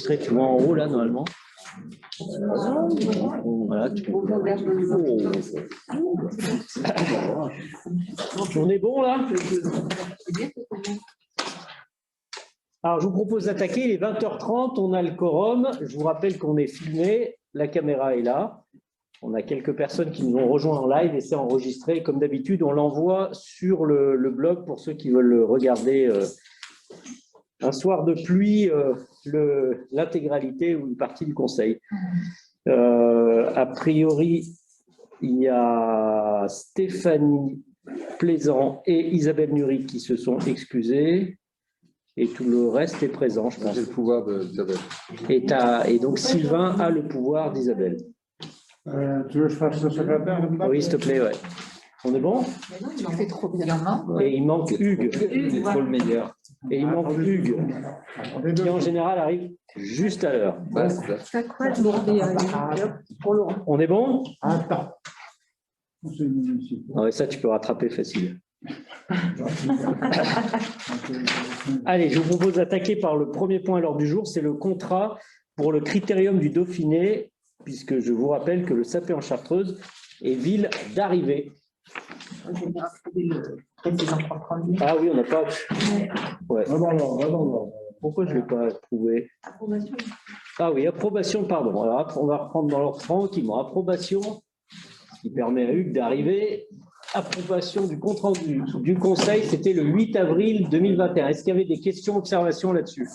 enregistré, tu vois en haut là normalement. Voilà, on est bon là? Alors je vous propose d'attaquer, il est 20h30, on a le quorum. Je vous rappelle qu'on est filmé, la caméra est là. On a quelques personnes qui nous ont rejoints en live et c'est enregistré. Comme d'habitude, on l'envoie sur le blog pour ceux qui veulent le regarder un soir de pluie, l'intégralité ou une partie du conseil. A priori, il y a Stéphanie Plaisant et Isabelle Nury qui se sont excusées. Et tout le reste est présent, je pense. J'ai le pouvoir d'Isabelle. Et donc Sylvain a le pouvoir d'Isabelle. Tu veux que je fasse le secrétaire? Oui, s'il te plaît, ouais. On est bon? Tu fais trop bien, non? Et il manque Hugues. Il est trop le meilleur. Et il manque Hugues, qui en général arrive juste à l'heure. C'est quoi de demander pour Laurent? On est bon? Attends. Ah ouais, ça, tu peux rattraper facile. Allez, je vous propose d'attaquer par le premier point à l'ordre du jour, c'est le contrat pour le critérium du Dauphiné, puisque je vous rappelle que le Sapé en Chartreuse est ville d'arrivée. Ah oui, on n'a pas... Ouais. Pourquoi je ne l'ai pas approuvé? Ah oui, approbation, pardon. Alors, on va reprendre dans l'ordre tranquillement. Approbation, qui permet à Hugues d'arriver. Approbation du compte rendu du Conseil, c'était le 8 avril 2021. Est-ce qu'il y avait des questions, observations là-dessus?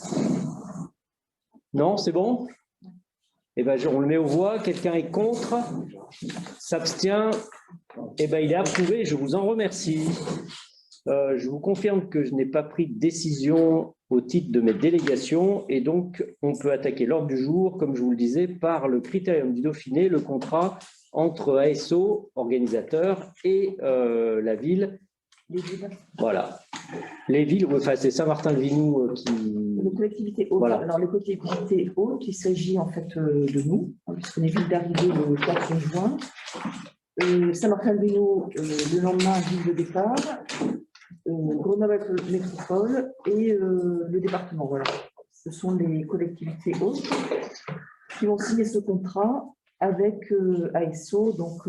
Non, c'est bon? Eh bien, on le met aux voix. Quelqu'un est contre? S'abstient? Eh bien, il est approuvé. Je vous en remercie. Je vous confirme que je n'ai pas pris de décision au titre de mes délégations et donc on peut attaquer l'ordre du jour, comme je vous le disais, par le critérium du Dauphiné, le contrat entre ASO, organisateur, et la ville. Voilà. Les villes, enfin, c'est Saint-Martin-le-Vinou qui... Les collectivités hautes. Voilà. Alors, les collectivités hautes, il s'agit en fait de nous, puisqu'on est ville d'arrivée le 4 juin. Saint-Martin-le-Vinou, le lendemain, ville de départ. Grenoble Métropole et le département. Voilà. Ce sont les collectivités hautes qui vont signer ce contrat avec ASO, donc,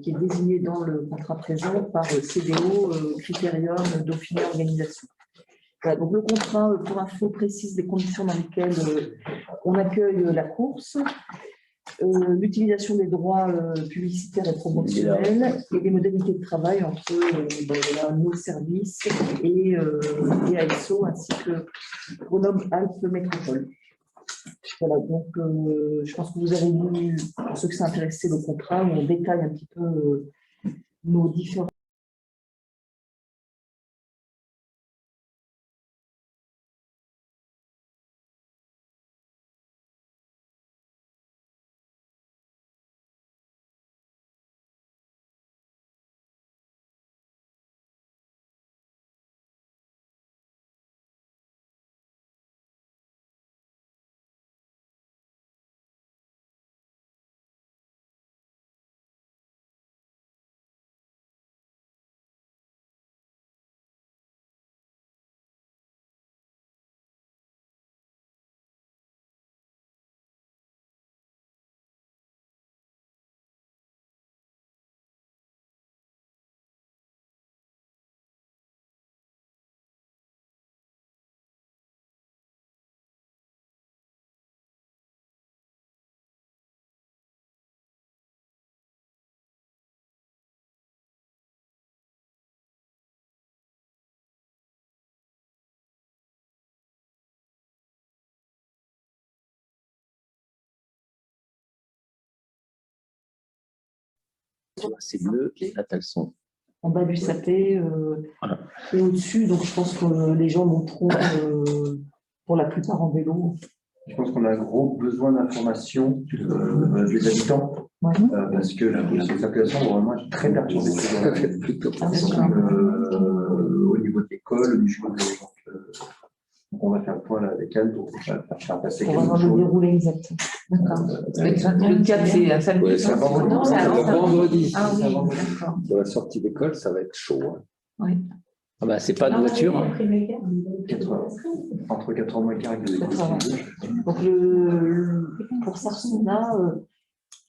qui est désigné dans le contrat présent par CDO, Critérium, Dauphiné Organisation. Voilà, donc le contrat, pour info, précise les conditions dans lesquelles on accueille la course, l'utilisation des droits publicitaires et promotionnels et les modalités de travail entre nos services et ASO ainsi que Grenoble-Alpes Métropole. Voilà, donc je pense que vous avez vu, pour ceux qui sont intéressés, le contrat où on détaille un petit peu nos différents. C'est bleu, là, t'as le son. En bas du sapé voilà. Et au-dessus, donc je pense que les gens monteront pour la plupart en vélo. Je pense qu'on a un gros besoin d'information des habitants parce que la circulation vraiment est très perturbée. Au niveau de l'école, au niveau de donc on va faire le point là avec elle pour faire passer quelque chose. On va le dérouler exact. D'accord. Le 4, c'est un samedi. C'est un vendredi. Ah oui, d'accord. Pour la sortie d'école, ça va être chaud. Hein. Oui. Ah bah, c'est pas de voiture. Entre 80 moins 15 de Donc, pour Sarsona,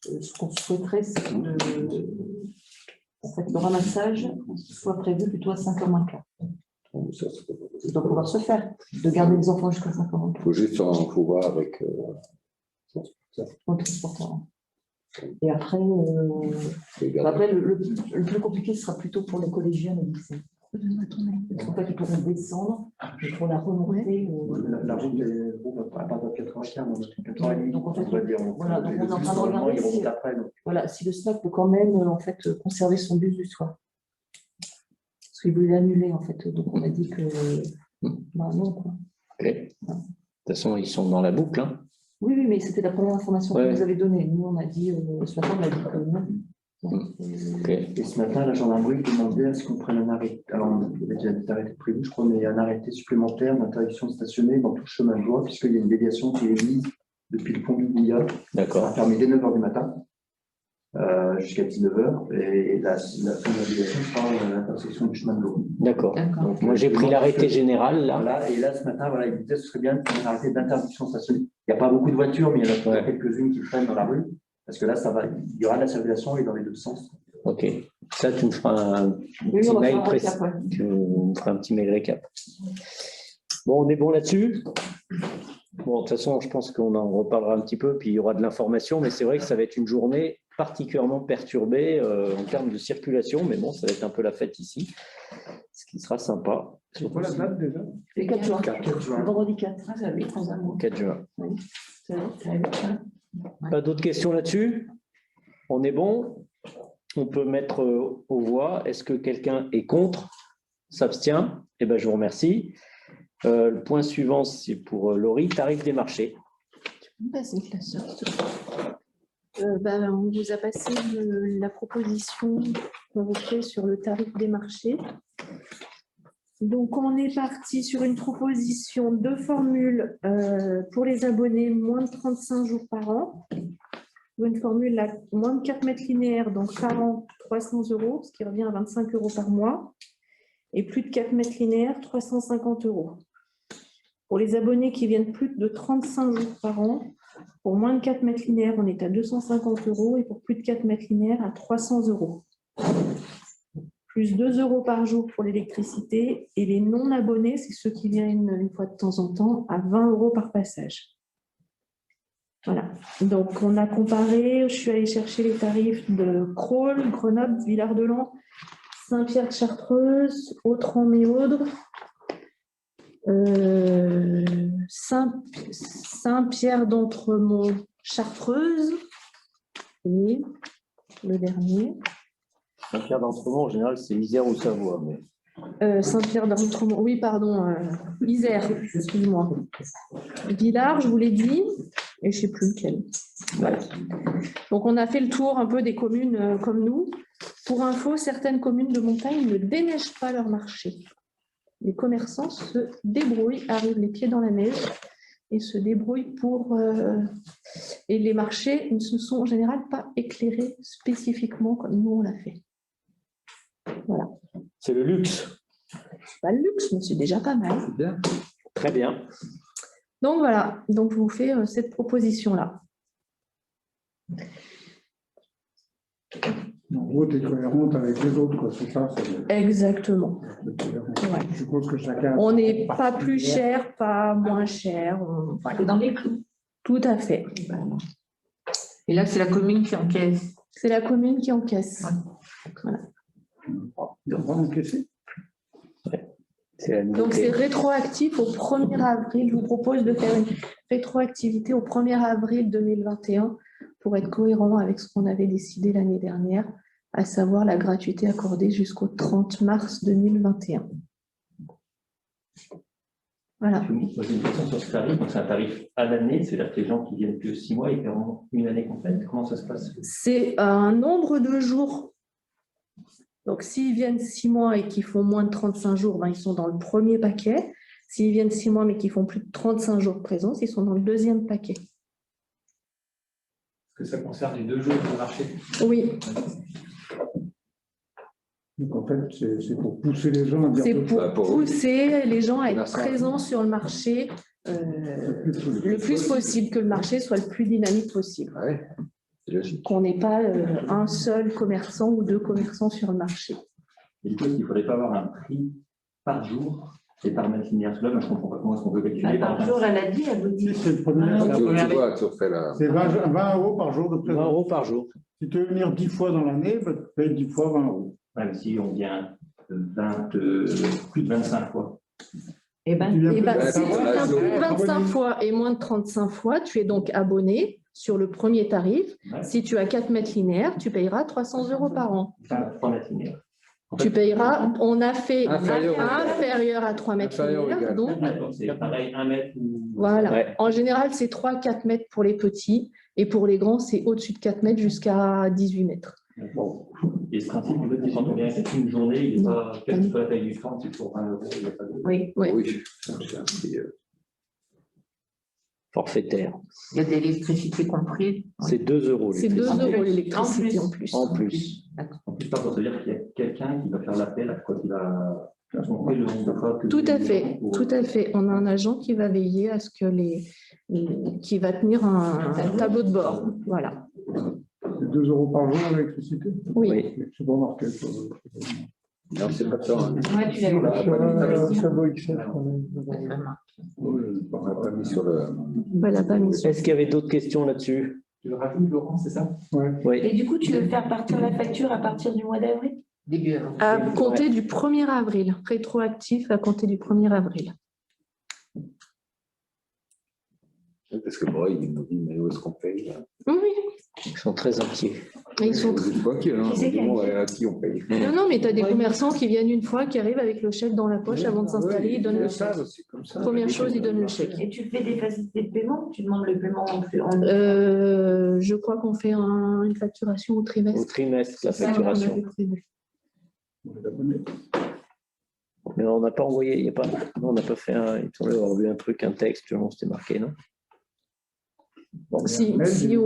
ce qu'on souhaiterait, c'est que le ramassage soit prévu plutôt à 5h moins quart. Ça doit pouvoir se faire, de garder les enfants jusqu'à 5h moins quart. Il faut juste voir avec. Au transporteur. Et après, le plus compliqué sera plutôt pour les collégiens et les lycéens. En fait, ils pourront descendre pour la remontée. La route est à partir de 95, 80. Donc, en fait, on voilà, donc on est en train de regarder si, voilà, si le SNAC peut quand même en fait, conserver son bus du soir. Parce qu'il voulait l'annuler, en fait. Donc, on a dit que non, quoi. Okay. De toute façon, ils sont dans la boucle. Hein. Oui, mais c'était la première information que vous avez donnée. Nous, on a dit, ce matin, on a dit que non. Okay. Et ce matin, la gendarmerie demandait à ce qu'on prenne un arrêté. Alors, il y a déjà des arrêtés prévus, je crois, mais un arrêté supplémentaire d'interdiction de stationner dans tout le chemin de voie, puisqu'il y a une déviation qui est mise depuis le pont du Gouillat. D'accord. Ça a fermé dès 9h du matin jusqu'à 19h. Et la fin de la déviation sera à l'intersection du chemin de l'eau. D'accord. Moi, j'ai pris l'arrêté général là. Voilà, et là, ce matin, voilà, il disait que ce serait bien de prendre un arrêté d'interdiction de stationner. Il n'y a pas beaucoup de voitures, mais il y en a quelques-unes qui traînent dans la rue. Parce que là, ça va, il y aura de la circulation et dans les deux sens. Ok. Ça, tu me feras un petit mail précis. Tu me feras un petit mail récap. Bon, on est bon là-dessus. Bon, de toute façon, je pense qu'on en reparlera un petit peu, puis il y aura de l'information, mais c'est vrai que ça va être une journée particulièrement perturbée en termes de circulation, mais bon, ça va être un peu la fête ici, ce qui sera sympa. C'est quoi la date déjà? Le 4 juin. 4 juin. Vendredi 4. 4 juin. Oui. Pas d'autres questions là-dessus? On est bon? On peut mettre aux voix. Est-ce que quelqu'un est contre? S'abstient? Eh bien, je vous remercie. Le point suivant, c'est pour Laurie, tarif des marchés. On vous a passé la proposition qu'on vous fait sur le tarif des marchés. Donc, on est parti sur une proposition de formule pour les abonnés moins de 35 jours par an. Une formule à moins de 4 mètres linéaires, donc par an, 300 €, ce qui revient à 25 € par mois. Et plus de 4 mètres linéaires, 350 €. Pour les abonnés qui viennent plus de 35 jours par an, pour moins de 4 mètres linéaires, on est à 250 € et pour plus de 4 mètres linéaires, à 300 €. Plus 2 € par jour pour l'électricité. Et les non-abonnés, c'est ceux qui viennent une fois de temps en temps, à 20 € par passage. Voilà. Donc, on a comparé, je suis allée chercher les tarifs de Crolles, Grenoble, Villard-de-Lans, Saint-Pierre-de-Chartreuse, Autran-Méaudre, Saint-Pierre-d'Entremont, Chartreuse et le dernier. Saint-Pierre-d'Entremont, en général, c'est Isère ou Savoie. Mais... Saint-Pierre-d'Entremont, oui, pardon, Isère, excuse-moi. Villard, je vous l'ai dit, et je ne sais plus lequel. Voilà. Donc, on a fait le tour un peu des communes comme nous. Pour info, certaines communes de montagne ne déneigent pas leur marché. Les commerçants se débrouillent, arrivent les pieds dans la neige et se débrouillent pour... Et les marchés ne se sont en général pas éclairés spécifiquement comme nous on l'a fait. Voilà. C'est le luxe. Pas le luxe, mais c'est déjà pas mal. C'est bien. Très bien. Donc voilà, donc je vous fais cette proposition-là. En gros, tu es cohérente avec les autres, quoi. C'est ça. Exactement. Ouais. Je suppose que chacun. On n'est pas plus cher, pas moins cher. C'est dans les clous. Tout à fait. Et là, c'est la commune qui encaisse. C'est la commune qui encaisse. Voilà. Il va encaisser. Donc, c'est rétroactif au 1er avril. Je vous propose de faire une rétroactivité au 1er avril 2021 pour être cohérent avec ce qu'on avait décidé l'année dernière, à savoir la gratuité accordée jusqu'au 30 mars 2021. Voilà. J'ai une question sur ce tarif. Donc, c'est un tarif à l'année, c'est-à-dire que les gens qui viennent que 6 mois, ils paieront une année complète. Comment ça se passe? C'est un nombre de jours. Donc, s'ils viennent 6 mois et qu'ils font moins de 35 jours, ben, ils sont dans le premier paquet. S'ils viennent 6 mois mais qu'ils font plus de 35 jours de présence, ils sont dans le deuxième paquet. Est-ce que ça concerne les 2 jours de marché? Oui. Donc en fait, c'est pour pousser les gens à dire C'est que- pour pousser les gens à être Merci. présents sur le marché le plus possible, que le marché soit le plus dynamique possible. Ouais, c'est logique. Qu'on n'ait pas un seul commerçant ou deux commerçants sur le marché. Et du coup, il ne faudrait pas avoir un prix par jour et par mètre linéaire. Parce que là, moi, je ne comprends pas comment est-ce qu'on peut calculer. Par jour, elle a dit, elle vous dit. Si, c'est le premier. Ah, c'est la Tu première- vois, tu refais la. C'est 20 € par jour de 20 présence. € par jour. Si tu veux venir 10 fois dans l'année, bah, tu payes 10 fois 20 €. Ouais, mais si on vient plus de 25 fois. Eh ben, Tu viens Et plus ben, de- si tu voilà, viens c'est- plus de 25 fois et moins de 35 fois, tu es donc abonné sur le premier tarif. Ouais. Si tu as 4 mètres linéaires, tu payeras 300 € par an. Enfin, 3 mètres linéaires. En fait, Tu payeras, on a fait Inférieur inférieur à 3 mètres Inférieur ou linéaires. égal. Donc, d'accord, c'est pareil, 1 mètre ou. voilà. Ouais. En général, c'est 3-4 mètres pour les petits et pour les grands, c'est au-dessus de 4 mètres jusqu'à 18 mètres. Bon. Et ce principe, en fait, quand on vient avec une journée, il n'est pas, quelle que soit la taille du camp, c'est pour 1 €. Il n'y a pas de. oui, Ouais. Oui, c'est un prix, Forfaitaire. il y a de l'électricité comprise. C'est 2 €. C'est 2 € l'électricité en plus. En plus. En plus, ça veut dire qu'il y a quelqu'un qui va faire l'appel à quoi il va compter le nombre de fois que. Tout à fait, tout à fait. On a un agent qui va veiller à ce que qui va tenir un tableau de bord. Voilà. C'est 2 € par jour l'électricité. Oui. Oui. C'est pas marqué. sur le- Non, c'est pas ça. Hein. Ouais, tu l'as vu. Ça doit XF quand même. Oui, on n'a pas mis sur le. Voilà, pas mis. Est-ce qu'il y avait d'autres questions là-dessus? Tu le rajoutes, Laurent, c'est ça? Oui. Et du coup, tu veux faire partir la facture à partir du mois d'avril? Début avril. À compter du 1er avril, rétroactif à compter du 1er avril. Parce que bon, il nous dit, mais où est-ce qu'on paye là? Oui, Ils sont très inquiets. et ils sont... Vous êtes pas inquiets, hein? Qui c'est qui a Dis-moi, à qui on paye? Non, mais tu as des commerçants qui viennent une fois, qui arrivent avec le chèque dans la poche avant de s'installer, ils donnent le chèque. C'est comme ça. Première chose, ils donnent le chèque. Et tu fais des facilités de paiement? Tu demandes le paiement en Je crois qu'on fait une facturation au Au trimestre. trimestre, la C'est ça, facturation. on avait prévu. On est abonné. Mais on n'a pas envoyé, il y a pas, non, on n'a pas fait un, il semblait avoir vu un truc, un texte, non, c'était marqué, non? Si, Mais si, j'ai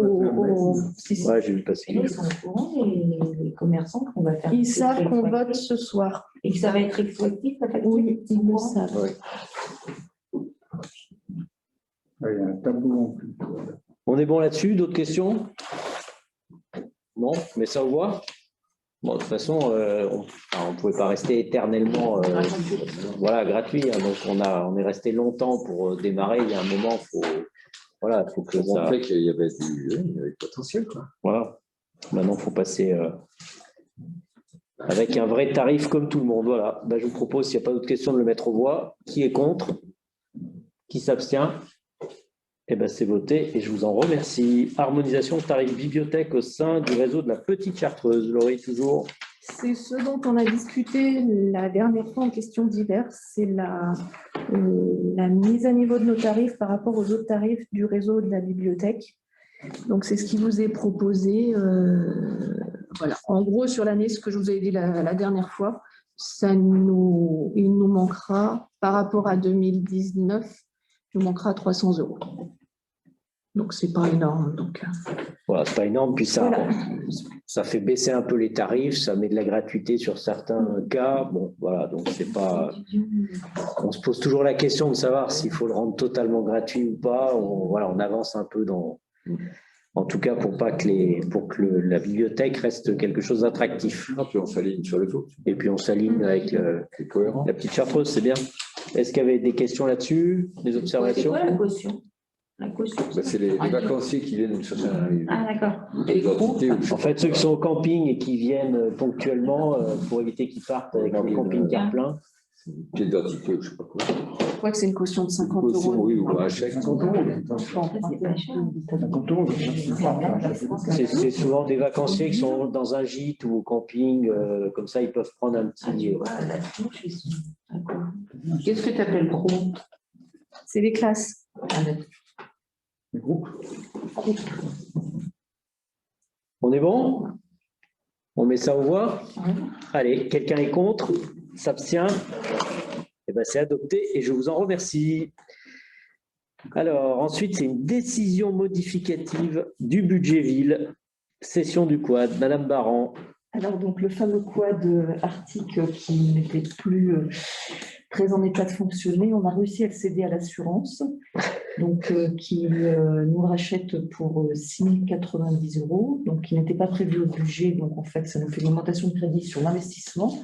si. Ouais, j'ai vu passer. Et ils sont au courant, les commerçants, qu'on va faire. Ils savent qu'on vote ce soir. Et que ça va être rétroactif, la facture? Oui, Ils sont ils le au courant. savent. Ouais. Ah, il y a un tableau en plus. On est bon là-dessus, d'autres questions? Non, mais ça vous voit? Bon, de toute façon, on ne pouvait pas rester éternellement voilà, gratuit. Hein, donc, on est resté longtemps pour démarrer. Il y a un moment, faut que Pour ça. montrer qu'il y avait du potentiel, quoi. Voilà. Maintenant, il faut passer avec un vrai tarif comme tout le monde. Voilà. Ben, je vous propose, s'il n'y a pas d'autres questions, de le mettre aux voix. Qui est contre? Qui s'abstient? Eh ben, c'est voté et je vous en remercie. Harmonisation tarif bibliothèque au sein du réseau de la Petite Chartreuse. Laurie, toujours. C'est ce dont on a discuté la dernière fois en questions diverses, c'est la mise à niveau de nos tarifs par rapport aux autres tarifs du réseau de la bibliothèque. Donc, c'est ce qui vous est proposé. Voilà. En gros, sur l'année, ce que je vous avais dit la dernière fois, il nous manquera, par rapport à 2019, il nous manquera 300 €. Donc, ce n'est pas énorme. Donc, Voilà, c'est pas énorme. Puis ça, Voilà. ça fait baisser un peu les tarifs, ça met de la gratuité sur certains cas. Bon, voilà, donc c'est pas. On se pose toujours la question de savoir s'il faut le rendre totalement gratuit ou pas. On avance un peu dans. En tout cas, pour que la bibliothèque reste quelque chose d'attractif. Ah, puis on s'aligne sur les autres. Et puis on s'aligne avec C'est cohérent. la Petite Chartreuse, c'est bien. Est-ce qu'il y avait des questions là-dessus, des C'est observations? quoi la caution? La caution. Bah, c'est les vacanciers qui viennent chercher Ah, d'accord. identité ou En fait, ceux qui sont au camping et qui viennent ponctuellement pour éviter qu'ils partent avec le camping-car plein. pied d'identité ou je sais pas quoi. je crois que c'est une caution de 50 Caution, €. oui, ou un chèque. 50 €. C'est pas cher. 50 €. C'est souvent des vacanciers qui sont dans un gîte ou au camping, comme ça ils peuvent prendre un Ah, tu petit. vois, la tronche, ils sont. D'accord. Qu'est-ce que tu appelles gros? C'est les classes. Les groupes. On est bon? On met ça au voix? Allez, quelqu'un est contre? S'abstient? Eh ben, c'est adopté et je vous en remercie. Alors, ensuite, c'est une décision modificative du budget ville. Session du quad. Madame Baran. Alors, donc, le fameux quad Arctic qui n'était plus très en état de fonctionner, on a réussi à le céder à l'assurance, donc qui nous le rachète pour 6 090 €, donc qui n'était pas prévu au budget, donc en fait, ça nous fait une augmentation de crédit sur l'investissement.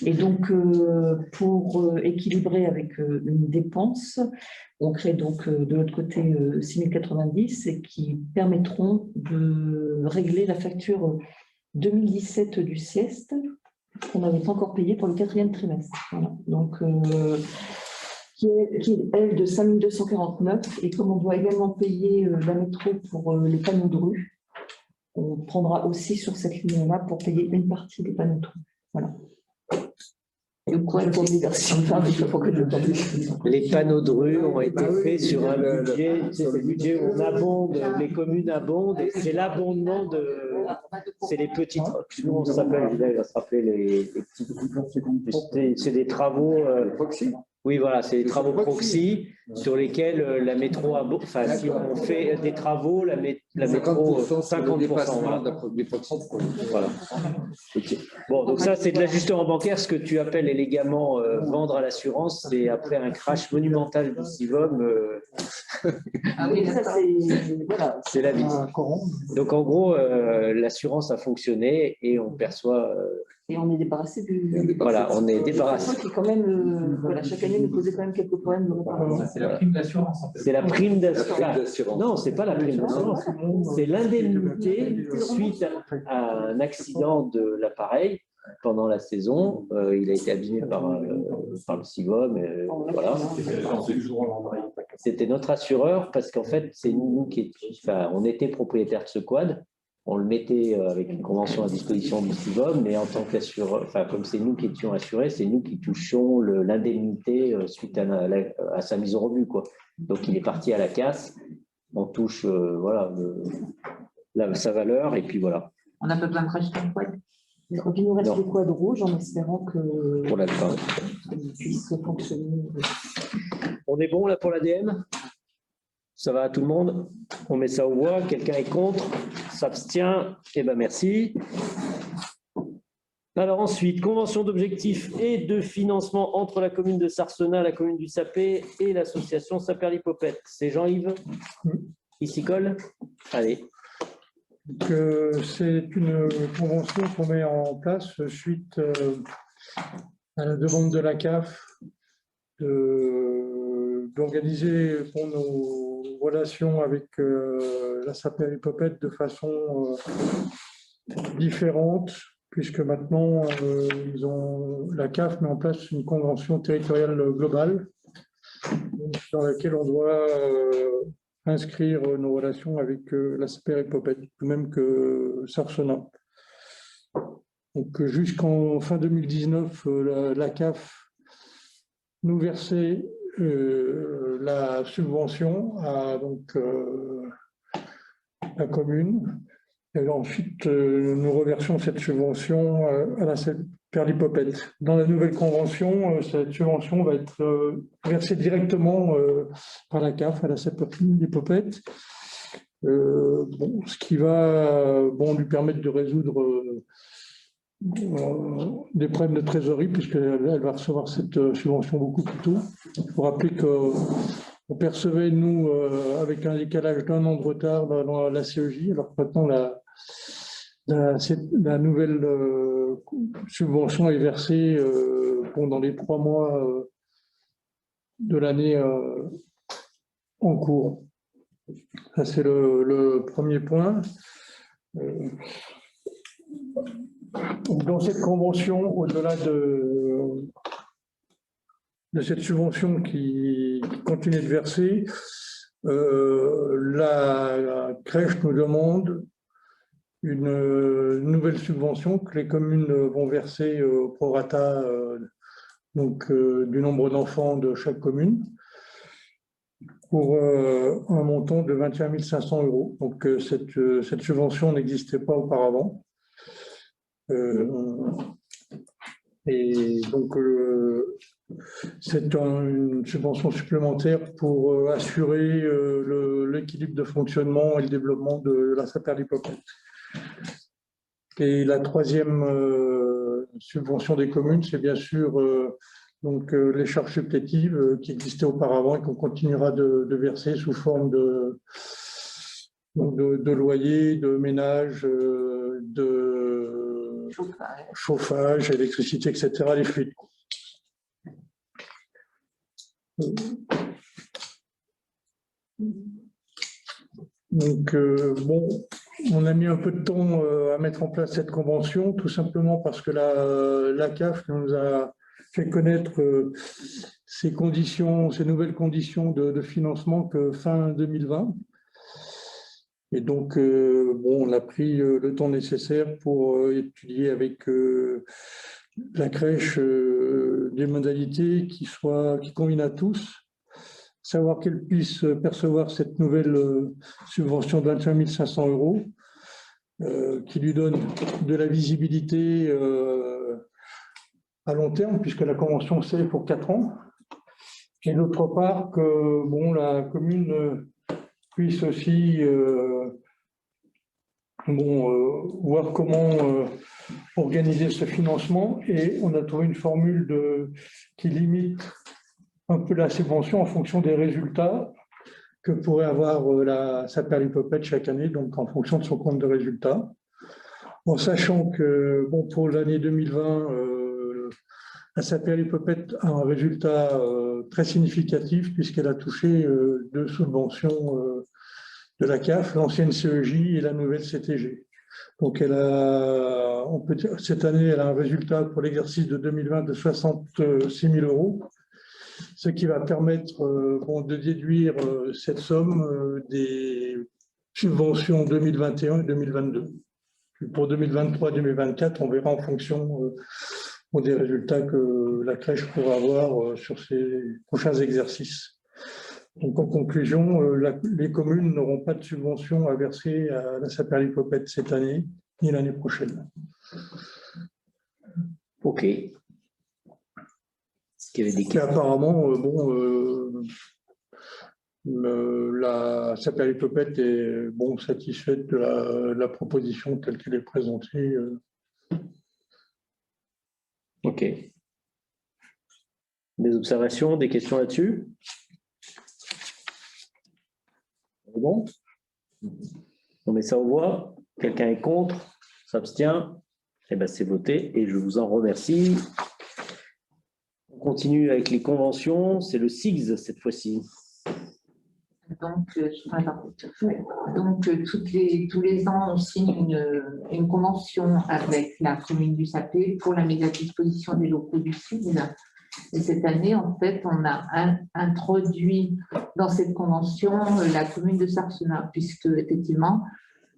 Et donc, pour équilibrer avec une dépense, on crée donc de l'autre côté 6 090 et qui permettront de régler la facture 2017 du CIEST qu'on n'avait pas encore payé pour le 4e trimestre. Voilà. Donc, qui est elle de 5 249, et comme on doit également payer la métro pour les panneaux de rue, on prendra aussi sur cette ligne-là pour payer une partie des panneaux de rue. Voilà. Le quad, Les panneaux de rue ont été faits sur un budget, c'est le budget où on abonde, les communes abondent, et c'est l'abondement de. C'est les petites. Comment ça s'appelle? Il va se rappeler les petites. C'est des travaux. Oui, voilà, c'est des travaux proxy sur lesquels la métro abonde. Enfin, si on fait des travaux, la métro 50%. Voilà. Okay. Bon, donc ça, c'est de l'ajustement bancaire. Ce que tu appelles élégamment vendre à l'assurance, c'est après un crash monumental du Sivom. Ah oui, ça, voilà, c'est la vie. Donc, en gros, l'assurance a fonctionné et on perçoit. Et on est débarrassé du. Voilà, on est débarrassé. Qui, quand même, voilà, chaque année, nous posait quand même quelques problèmes de réparation. C'est la prime d'assurance, en fait. C'est la prime d'assurance. Non, c'est pas la prime d'assurance. C'est l'indemnité suite à un accident de l'appareil pendant la saison. Il a été abîmé par le Sivom. Voilà. C'était notre assureur parce qu'en fait, c'est nous qui on était propriétaire de ce quad. On le mettait avec une convention à disposition du Sivom, mais en tant qu'assureur, comme c'est nous qui étions assurés, c'est nous qui touchions l'indemnité suite à sa mise au rebut, quoi. Donc il est parti à la casse, on touche sa valeur, et puis voilà. On n'a pas besoin de racheter un quad. Donc, il nous reste le quad rouge en espérant que pour puisse fonctionner. On est bon là pour l'ADM? Ça va à tout le monde? On met ça aux voix. Quelqu'un est contre? S'abstient? Eh bien, merci. Alors ensuite, convention d'objectifs et de financement entre la commune de Sarcenat, la commune du Sapé et l'association Saperlipopette. C'est Jean-Yves qui s'y colle? Allez. C'est une convention qu'on met en place suite à la demande de la CAF d'organiser pour nos relations avec la Saperlipopette de façon différente, puisque maintenant la CAF met en place une convention territoriale globale dans laquelle on doit inscrire nos relations avec la Saperlipopette, même que Sarcenat. Donc jusqu'en fin 2019, la CAF nous versait la subvention à la commune. Et ensuite, nous reversions cette subvention à la Saperlipopette. Dans la nouvelle convention, cette subvention va être versée directement par la CAF à la Saperlipopette, ce qui va lui permettre de résoudre des problèmes de trésorerie, puisqu'elle va recevoir cette subvention beaucoup plus tôt. Il faut rappeler qu'on percevait, nous, avec un décalage d'1 an de retard dans la CEJ, alors que maintenant la nouvelle subvention est versée dans les 3 mois de l'année en cours. Ça, c'est le premier point. Dans cette convention, au-delà de cette subvention qui continue de verser, la crèche nous demande une nouvelle subvention que les communes vont verser au prorata du nombre d'enfants de chaque commune, pour un montant de 21 500 €. Donc cette subvention n'existait pas auparavant. Et donc, c'est une subvention supplémentaire pour assurer l'équilibre de fonctionnement et le développement de la Saperlipopette. Et la troisième subvention des communes, c'est bien sûr donc, les charges supplétives qui existaient auparavant et qu'on continuera de verser sous forme de loyer, de ménage, de chauffage, électricité, etc., les fluides. Donc, bon, on a mis un peu de temps à mettre en place cette convention, tout simplement parce que la CAF nous a fait connaître ces nouvelles conditions de financement que fin 2020. Et donc, bon, on a pris le temps nécessaire pour étudier avec la crèche des modalités qui conviennent à tous, savoir qu'elle puisse percevoir cette nouvelle subvention de 21 500 €, qui lui donne de la visibilité à long terme, puisque la convention c'est pour 4 ans. Et d'autre part, que bon, la commune puisse aussi voir comment organiser ce financement. Et on a trouvé une formule qui limite un peu la subvention en fonction des résultats que pourrait avoir la Saperlipopette chaque année, donc en fonction de son compte de résultats. En sachant que bon, pour l'année 2020, la Saperlipopette a un résultat très significatif puisqu'elle a touché 2 subventions de la CAF, l'ancienne CEJ et la nouvelle CTG. Donc cette année, elle a un résultat pour l'exercice de 2020 de 66 000 €. Ce qui va permettre de déduire cette somme des subventions 2021 et 2022. Puis pour 2023 et 2024, on verra en fonction des résultats que la crèche pourra avoir sur ces prochains exercices. Donc en conclusion, les communes n'auront pas de subvention à verser à la Saperlipopette cette année ni l'année prochaine. OK. Et apparemment, la Saperlipopette est satisfaite de la proposition telle qu'elle est présentée. OK. Des observations, des questions là-dessus? C'est bon? On met ça aux voix. Quelqu'un est contre? S'abstient? Eh bien, c'est voté et je vous en remercie. On continue avec les conventions. C'est le SIGS cette fois-ci. Donc, tous les ans, on signe une convention avec la commune du Sapé pour la mise à disposition des locaux du SIGS. Et cette année, en fait, on a introduit dans cette convention la commune de Sarcenat, puisque effectivement,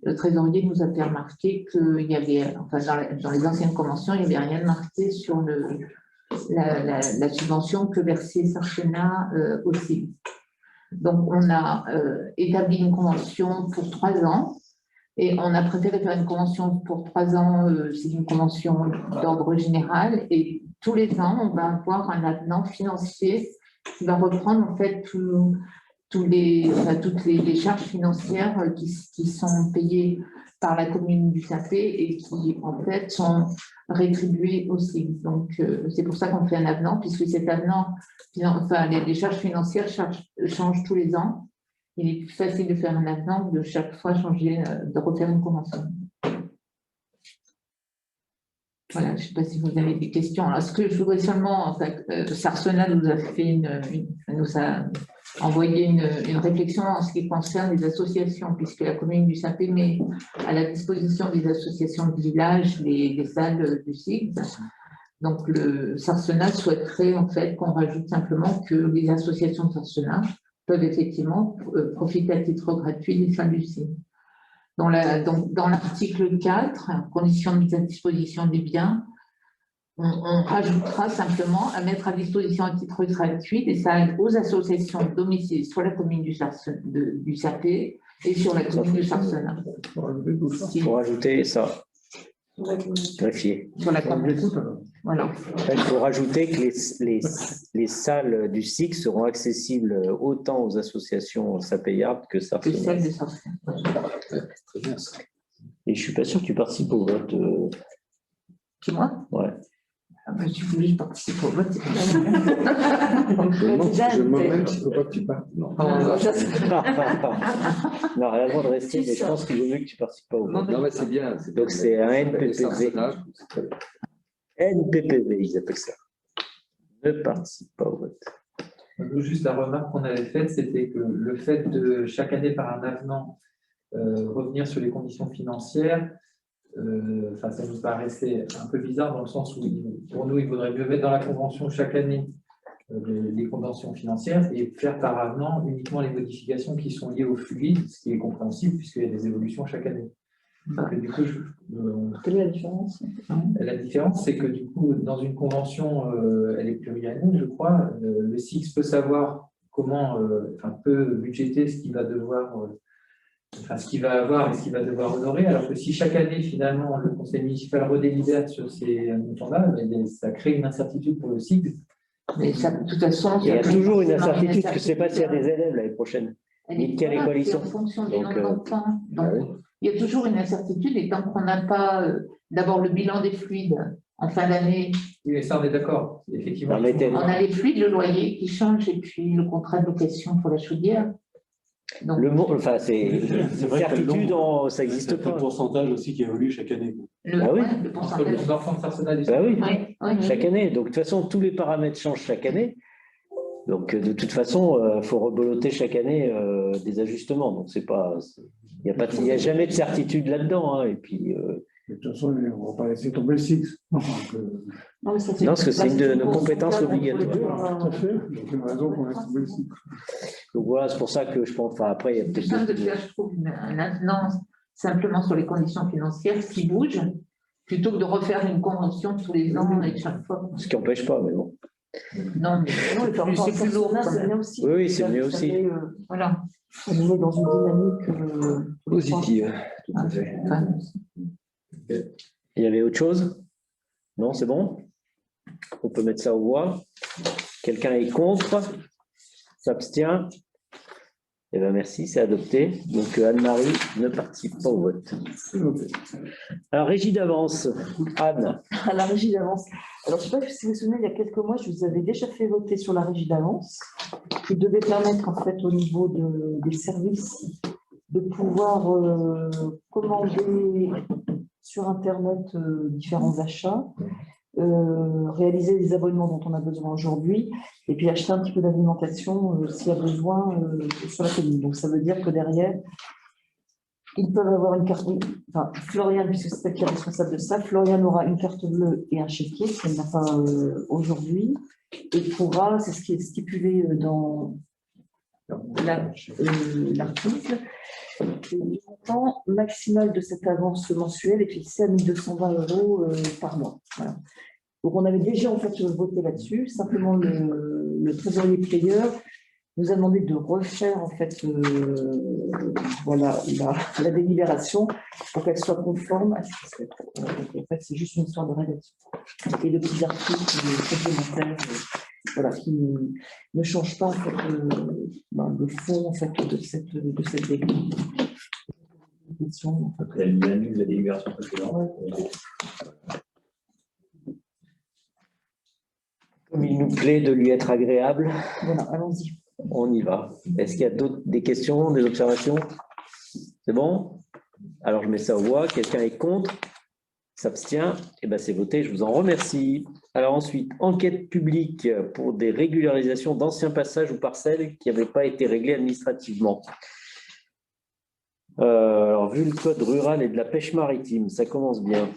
le trésorier nous a fait remarquer qu'il y avait, enfin, dans les anciennes conventions, il n'y avait rien de marqué sur la subvention que versait Sarcenat au SIGS. Donc, on a établi une convention pour 3 ans et on a préféré faire une convention pour 3 ans, c'est une convention d'ordre général et tous les ans, on va avoir un avenant financier qui va reprendre en fait toutes les charges financières qui sont payées par la commune du Sapé et qui en fait sont rétribuées aussi. Donc, c'est pour ça qu'on fait un avenant, puisque cet avenant, enfin, les charges financières changent tous les ans. Il est plus facile de faire un avenant que de chaque fois de refaire une convention. Voilà, je ne sais pas si vous avez des questions. Alors, ce que je voudrais seulement, en fait, Sarcenat nous a envoyé une réflexion en ce qui concerne les associations, puisque la commune du Sapé met à la disposition des associations de village les salles du SIGS. Donc, le Sarcenat souhaiterait en fait qu'on rajoute simplement que les associations de Sarcenat peuvent effectivement profiter à titre gratuit des salles du SIGS. Dans l'article 4, conditions de mise à disposition des biens, on rajoutera simplement à mettre à disposition à titre gratuit des salles aux associations domiciliées sur la commune du Sapé et sur la commune de Sarcenat. Pour ajouter ça. Greffier. Sur la commune. Voilà. Il faut rajouter que les salles du SIG seront accessibles autant aux associations sapéardes que Sarcenat. Celles de Sarcenat. Très bien ça. Et je ne suis pas sûr que tu participes au vote. Qui, moi? Ouais. Ah bah, tu voulais que je participe au vote, c'est pas Je me demande même s'il ne faut pas que tu partes. Non. Non, elle a le droit de rester, mais je pense qu'il vaut mieux que tu ne participes pas au vote. Non, mais c'est bien. Donc, c'est un NPPV. NPPV, ils appellent ça. Ne participe pas au vote. Nous, juste la remarque qu'on avait faite, c'était que le fait de chaque année par un avenant revenir sur les conditions financières, ça nous paraissait un peu bizarre dans le sens où pour nous, il vaudrait mieux mettre dans la convention chaque année les conventions financières et faire par avenant uniquement les modifications qui sont liées au fluide, ce qui est compréhensible puisqu'il y a des évolutions chaque année. Donc, du coup, quelle est la différence? La différence, c'est que du coup, dans une convention, elle est pluriannuelle, je crois, le SIX peut savoir comment, peut budgéter ce qu'il va devoir, ce qu'il va avoir et ce qu'il va devoir honorer, alors que si chaque année, finalement, le conseil municipal redélibère sur ces montants-là, ça crée une incertitude pour le SIX. Mais ça, de toute façon, il y a toujours une incertitude, que je ne sais pas s'il y a des élèves l'année prochaine. Ni quelle école ils sont. En fonction des Donc, nombres d'enfants. Il y a toujours une incertitude et tant qu'on n'a pas d'abord le bilan des fluides en fin d'année. Oui, mais ça, on est d'accord. Effectivement. On a les fluides, le loyer qui change et puis le contrat de location pour la chaudière. Donc, c'est une certitude, ça n'existe pas. Le pourcentage aussi qui évolue chaque année. le pourcentage. Chaque année. Donc, de toute façon, tous les paramètres changent chaque année. Donc, de toute façon, il faut rebeloter chaque année des ajustements. Donc, c'est pas, il n'y a jamais de certitude là-dedans. Hein. Et puis, de toute façon, on ne va pas laisser tomber le SIX. Non, parce que c'est une compétence obligatoire. Tout à fait. Donc, une raison qu'on laisse tomber le SIX. Donc, voilà, c'est pour ça que je pense. Après, il y a peut-être. Je trouve un avenant simplement sur les conditions financières qui bouge plutôt que de refaire une convention tous les ans et chaque fois. Ce qui n'empêche pas, mais bon. Non, mais c'est plus lourd. C'est mieux aussi. Oui, c'est mieux aussi. Voilà. On est dans une dynamique positive. Tout à fait. Il y avait autre chose? Non, c'est bon? On peut mettre ça aux voix. Quelqu'un est contre? S'abstient? Eh bien, merci, c'est adopté. Donc, Anne-Marie ne participe pas au vote. Alors, régie d'avance, Anne. À la régie d'avance. Alors, je ne sais pas si vous vous souvenez, il y a quelques mois, je vous avais déjà fait voter sur la régie d'avance, qui devait permettre, en fait, au niveau des services, de pouvoir commander sur Internet différents achats, réaliser des abonnements dont on a besoin aujourd'hui, et puis acheter un petit peu d'alimentation s'il y a besoin sur la commune. Donc, ça veut dire que derrière, ils peuvent avoir une carte, enfin, Floriane, puisque c'est elle qui est responsable de ça, Floriane aura une carte bleue et un chéquier, ce qu'elle n'a pas aujourd'hui, et pourra, c'est ce qui est stipulé dans l'article, le montant maximal de cette avance mensuelle est fixé à 1 220 € par mois. Voilà. Donc, on avait déjà en fait voté là-dessus. Simplement, le trésorier payeur nous a demandé de refaire en fait la délibération pour qu'elle soit conforme à ce qui se fait. En fait, c'est juste une histoire de rédaction. Et de petits articles complémentaires qui ne changent pas en fait, le fond en fait, de cette délibération. Elle annule la délibération précédente. Comme il nous plaît de lui être agréable. Voilà, allons-y. On y va. Est-ce qu'il y a des questions, des observations? C'est bon? Alors, je mets ça aux voix. Quelqu'un est contre? S'abstient? Eh bien, c'est voté. Je vous en remercie. Alors ensuite, enquête publique pour des régularisations d'anciens passages ou parcelles qui n'avaient pas été réglées administrativement. Alors, vu le code rural et de la pêche maritime, ça commence bien.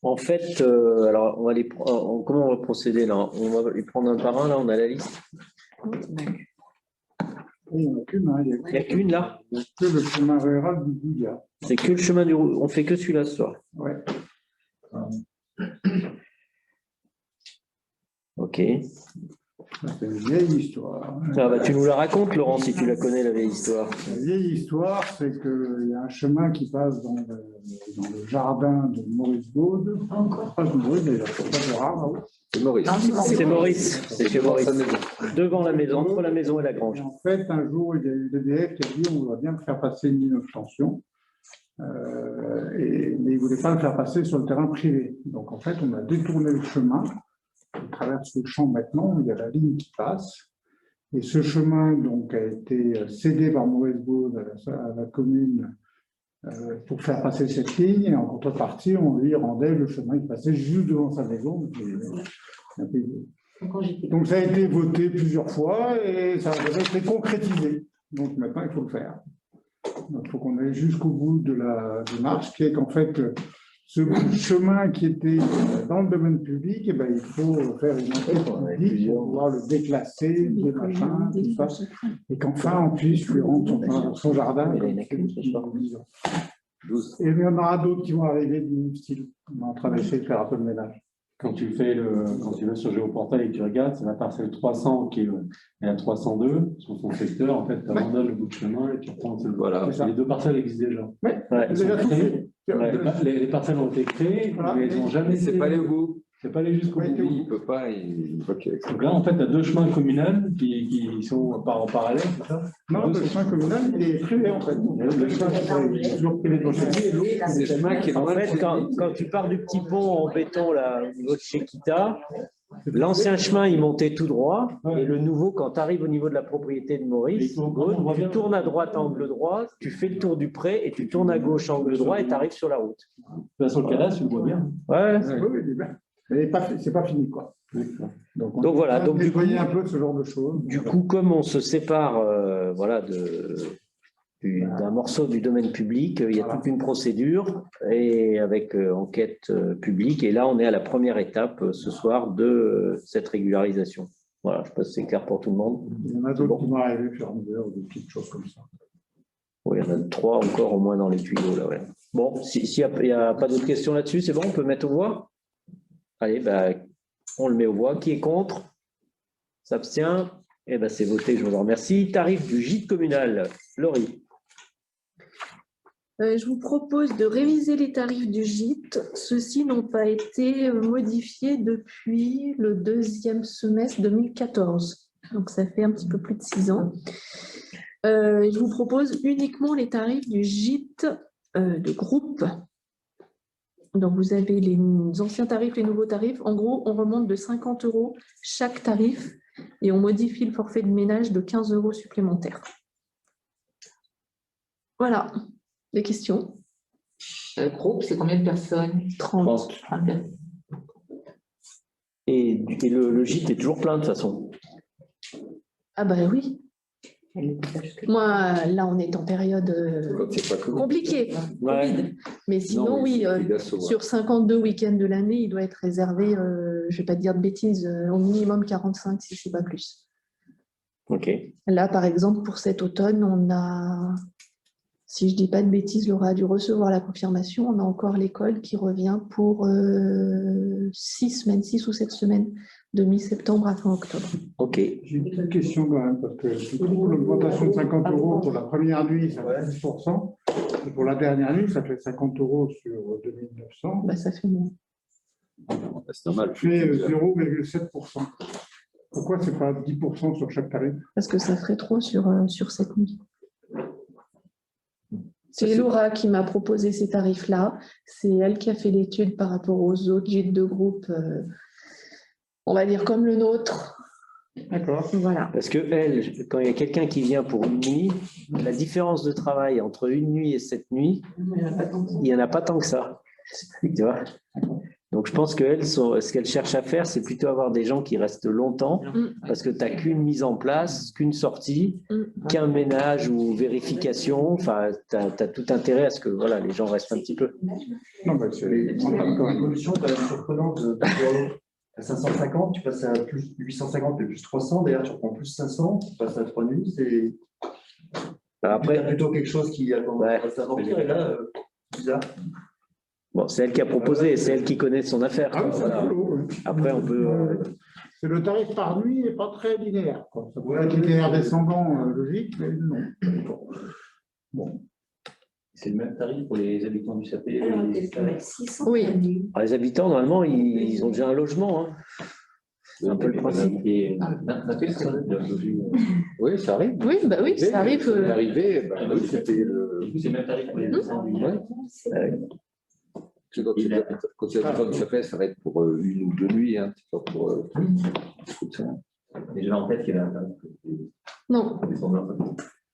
En fait, alors on va comment on va procéder là? On va les prendre un par un, là, on a la liste. Il n'y en a qu'une. Hein. Il n'y a qu'une là? Il n'y a que le chemin rural du Goudia. C'est que le chemin du... On fait que celui-là ce soir. Ouais. Ok. C'est une vieille histoire. Ah bah, tu nous la racontes, Laurent, si tu la connais, la vieille histoire. La vieille histoire, c'est qu'il y a un chemin qui passe dans le jardin de Maurice Gaude. Encore. Pas de Maurice, d'ailleurs, c'est pas Gérard. C'est Maurice. C'est Maurice. C'est chez Maurice. Devant la maison, entre la maison et la grange. Et en fait, un jour, il y a eu l'EDF qui a dit on va bien faire passer une ligne d'obtention. Mais ils ne voulaient pas le faire passer sur le terrain privé. Donc en fait, on a détourné le chemin. On traverse le champ maintenant, il y a la ligne qui passe. Et ce chemin donc, a été cédé par Maurice-Baud à la commune pour faire passer cette ligne. Et en contrepartie, on lui rendait le chemin qui passait juste devant sa maison. Donc ça a été voté plusieurs fois et ça a été concrétisé. Donc maintenant, il faut le faire. Il faut qu'on aille jusqu'au bout de la démarche, qui est qu'en fait, ce chemin qui était dans le domaine public, eh ben, il faut faire une enquête publique pour pouvoir le déclasser, des machins, tout ça, et qu'enfin on puisse lui rendre son jardin. Et il y en aura d'autres qui vont arriver du même style. On est en train d'essayer de faire un peu le ménage. Quand tu vas sur Géoportail et que tu regardes, c'est la parcelle 300 qui est la 302 sur son secteur. En fait, tu abandonnes le bout de chemin et tu reprends. Voilà, les deux parcelles existent déjà. Les parcelles ont été créées, mais elles n'ont jamais. C'est pas allé au bout. C'est pas allé jusqu'au bout. Il ne peut pas. Donc là, en fait, tu as deux chemins communaux qui sont en parallèle, c'est ça? Non, le chemin communal, il est privé en fait. Le chemin est toujours privé de c'est le chemin qui est en fait, quand tu pars du petit pont en béton là, au niveau de chez Kita, l'ancien chemin, il montait tout droit. Et le nouveau, quand tu arrives au niveau de la propriété de Maurice, tu tournes à droite, angle droit, tu fais le tour du pré et tu tournes à gauche, angle droit et tu arrives sur la route. De toute façon, le cadastre, tu le vois bien. Ouais. Oui, il est bien. Mais c'est pas fini, quoi. Donc voilà. Donc du coup, un peu ce genre de choses. Du coup, comme on se sépare, voilà, d'un morceau du domaine public, il y a toute une procédure et avec enquête publique. Et là, on est à la première étape ce soir de cette régularisation. Voilà, je sais pas si c'est clair pour tout le monde. Il y en a d'autres qui vont arriver au fur et à mesure, des petites choses comme ça. Oui, il y en a 3 encore au moins dans les tuyaux là. Ouais. Bon, s'il n'y a pas d'autres questions là-dessus, c'est bon, on peut mettre aux voix. Allez, on le met aux voix. Qui est contre? S'abstient? Eh ben, c'est voté, je vous en remercie. Tarif du gîte communal. Laurie. Je vous propose de réviser les tarifs du gîte. Ceux-ci n'ont pas été modifiés depuis le 2e semestre 2014. Donc, ça fait un petit peu plus de 6 ans. Je vous propose uniquement les tarifs du gîte de groupe. Donc, vous avez les anciens tarifs, les nouveaux tarifs. En gros, on remonte de 50 € chaque tarif et on modifie le forfait de ménage de 15 € supplémentaires. Voilà. Des questions? Groupe, c'est combien de personnes? 30. Et le gîte est toujours plein de toute façon. Ah bah oui. Moi, là, on est en période compliquée, Covid. Mais sinon, non, oui, sur 52 week-ends de l'année, il doit être réservé, je ne vais pas te dire de bêtises, au minimum 45, si ce n'est pas plus. OK. Là, par exemple, pour cet automne, on a, si je ne dis pas de bêtises, Laura a dû recevoir la confirmation, on a encore l'école qui revient pour 6 ou 7 semaines, de mi-septembre à fin octobre. OK. J'ai une petite question quand même, parce que je trouve l'augmentation de 50 € pour la première nuit, ça fait 10%, et pour la dernière nuit, ça fait 50 € sur 2900. Bah, ça fait moins. C'est normal. Ça fait 0,7%. Pourquoi ce n'est pas 10% sur chaque tarif? Parce que ça ferait trop sur cette nuit. C'est Laura qui m'a proposé ces tarifs-là. C'est elle qui a fait l'étude par rapport aux autres gîtes de groupe, on va dire comme le nôtre. D'accord. Voilà. Parce que elle, quand il y a quelqu'un qui vient pour une nuit, la différence de travail entre une nuit et 7 nuits, il n'y en a pas tant que ça. Tu vois? Donc, je pense qu'elle, ce qu'elle cherche à faire, c'est plutôt avoir des gens qui restent longtemps, parce que tu n'as qu'une mise en place, qu'une sortie, qu'un ménage ou vérification. Enfin, tu as tout intérêt à ce que voilà, les gens restent un petit peu. Non, bah, c'est L'évolution quand même surprenante. À 550, tu passes à plus 850 et plus 300. D'ailleurs, tu reprends plus 500, tu passes à 3 nuits. C'est après plutôt quelque chose qui a tendance à remplir. Et là, bizarre. Bon, c'est elle qui a proposé, c'est elle qui connaît son affaire. Ah, voilà. Après, on peut. C'est le tarif par nuit n'est pas très linéaire. Quoi. Ça pourrait être linéaire descendant, logique, mais non. Bon. C'est le même tarif pour les habitants du SAP. Oui. Alors, les habitants, normalement, ils ont déjà un logement. Hein. C'est un peu le principe. Oui, ça arrive. Oui, bah oui, ça arrive. C'est arrivé, bah, oui, c'était le. C'est le même tarif pour les 200. Ouais. Quand il y a besoin de chapelet, ça va être pour 1 ou 2 nuits, hein, c'est pas pour. Mais j'avais en tête qu'il y avait un tarif. Non.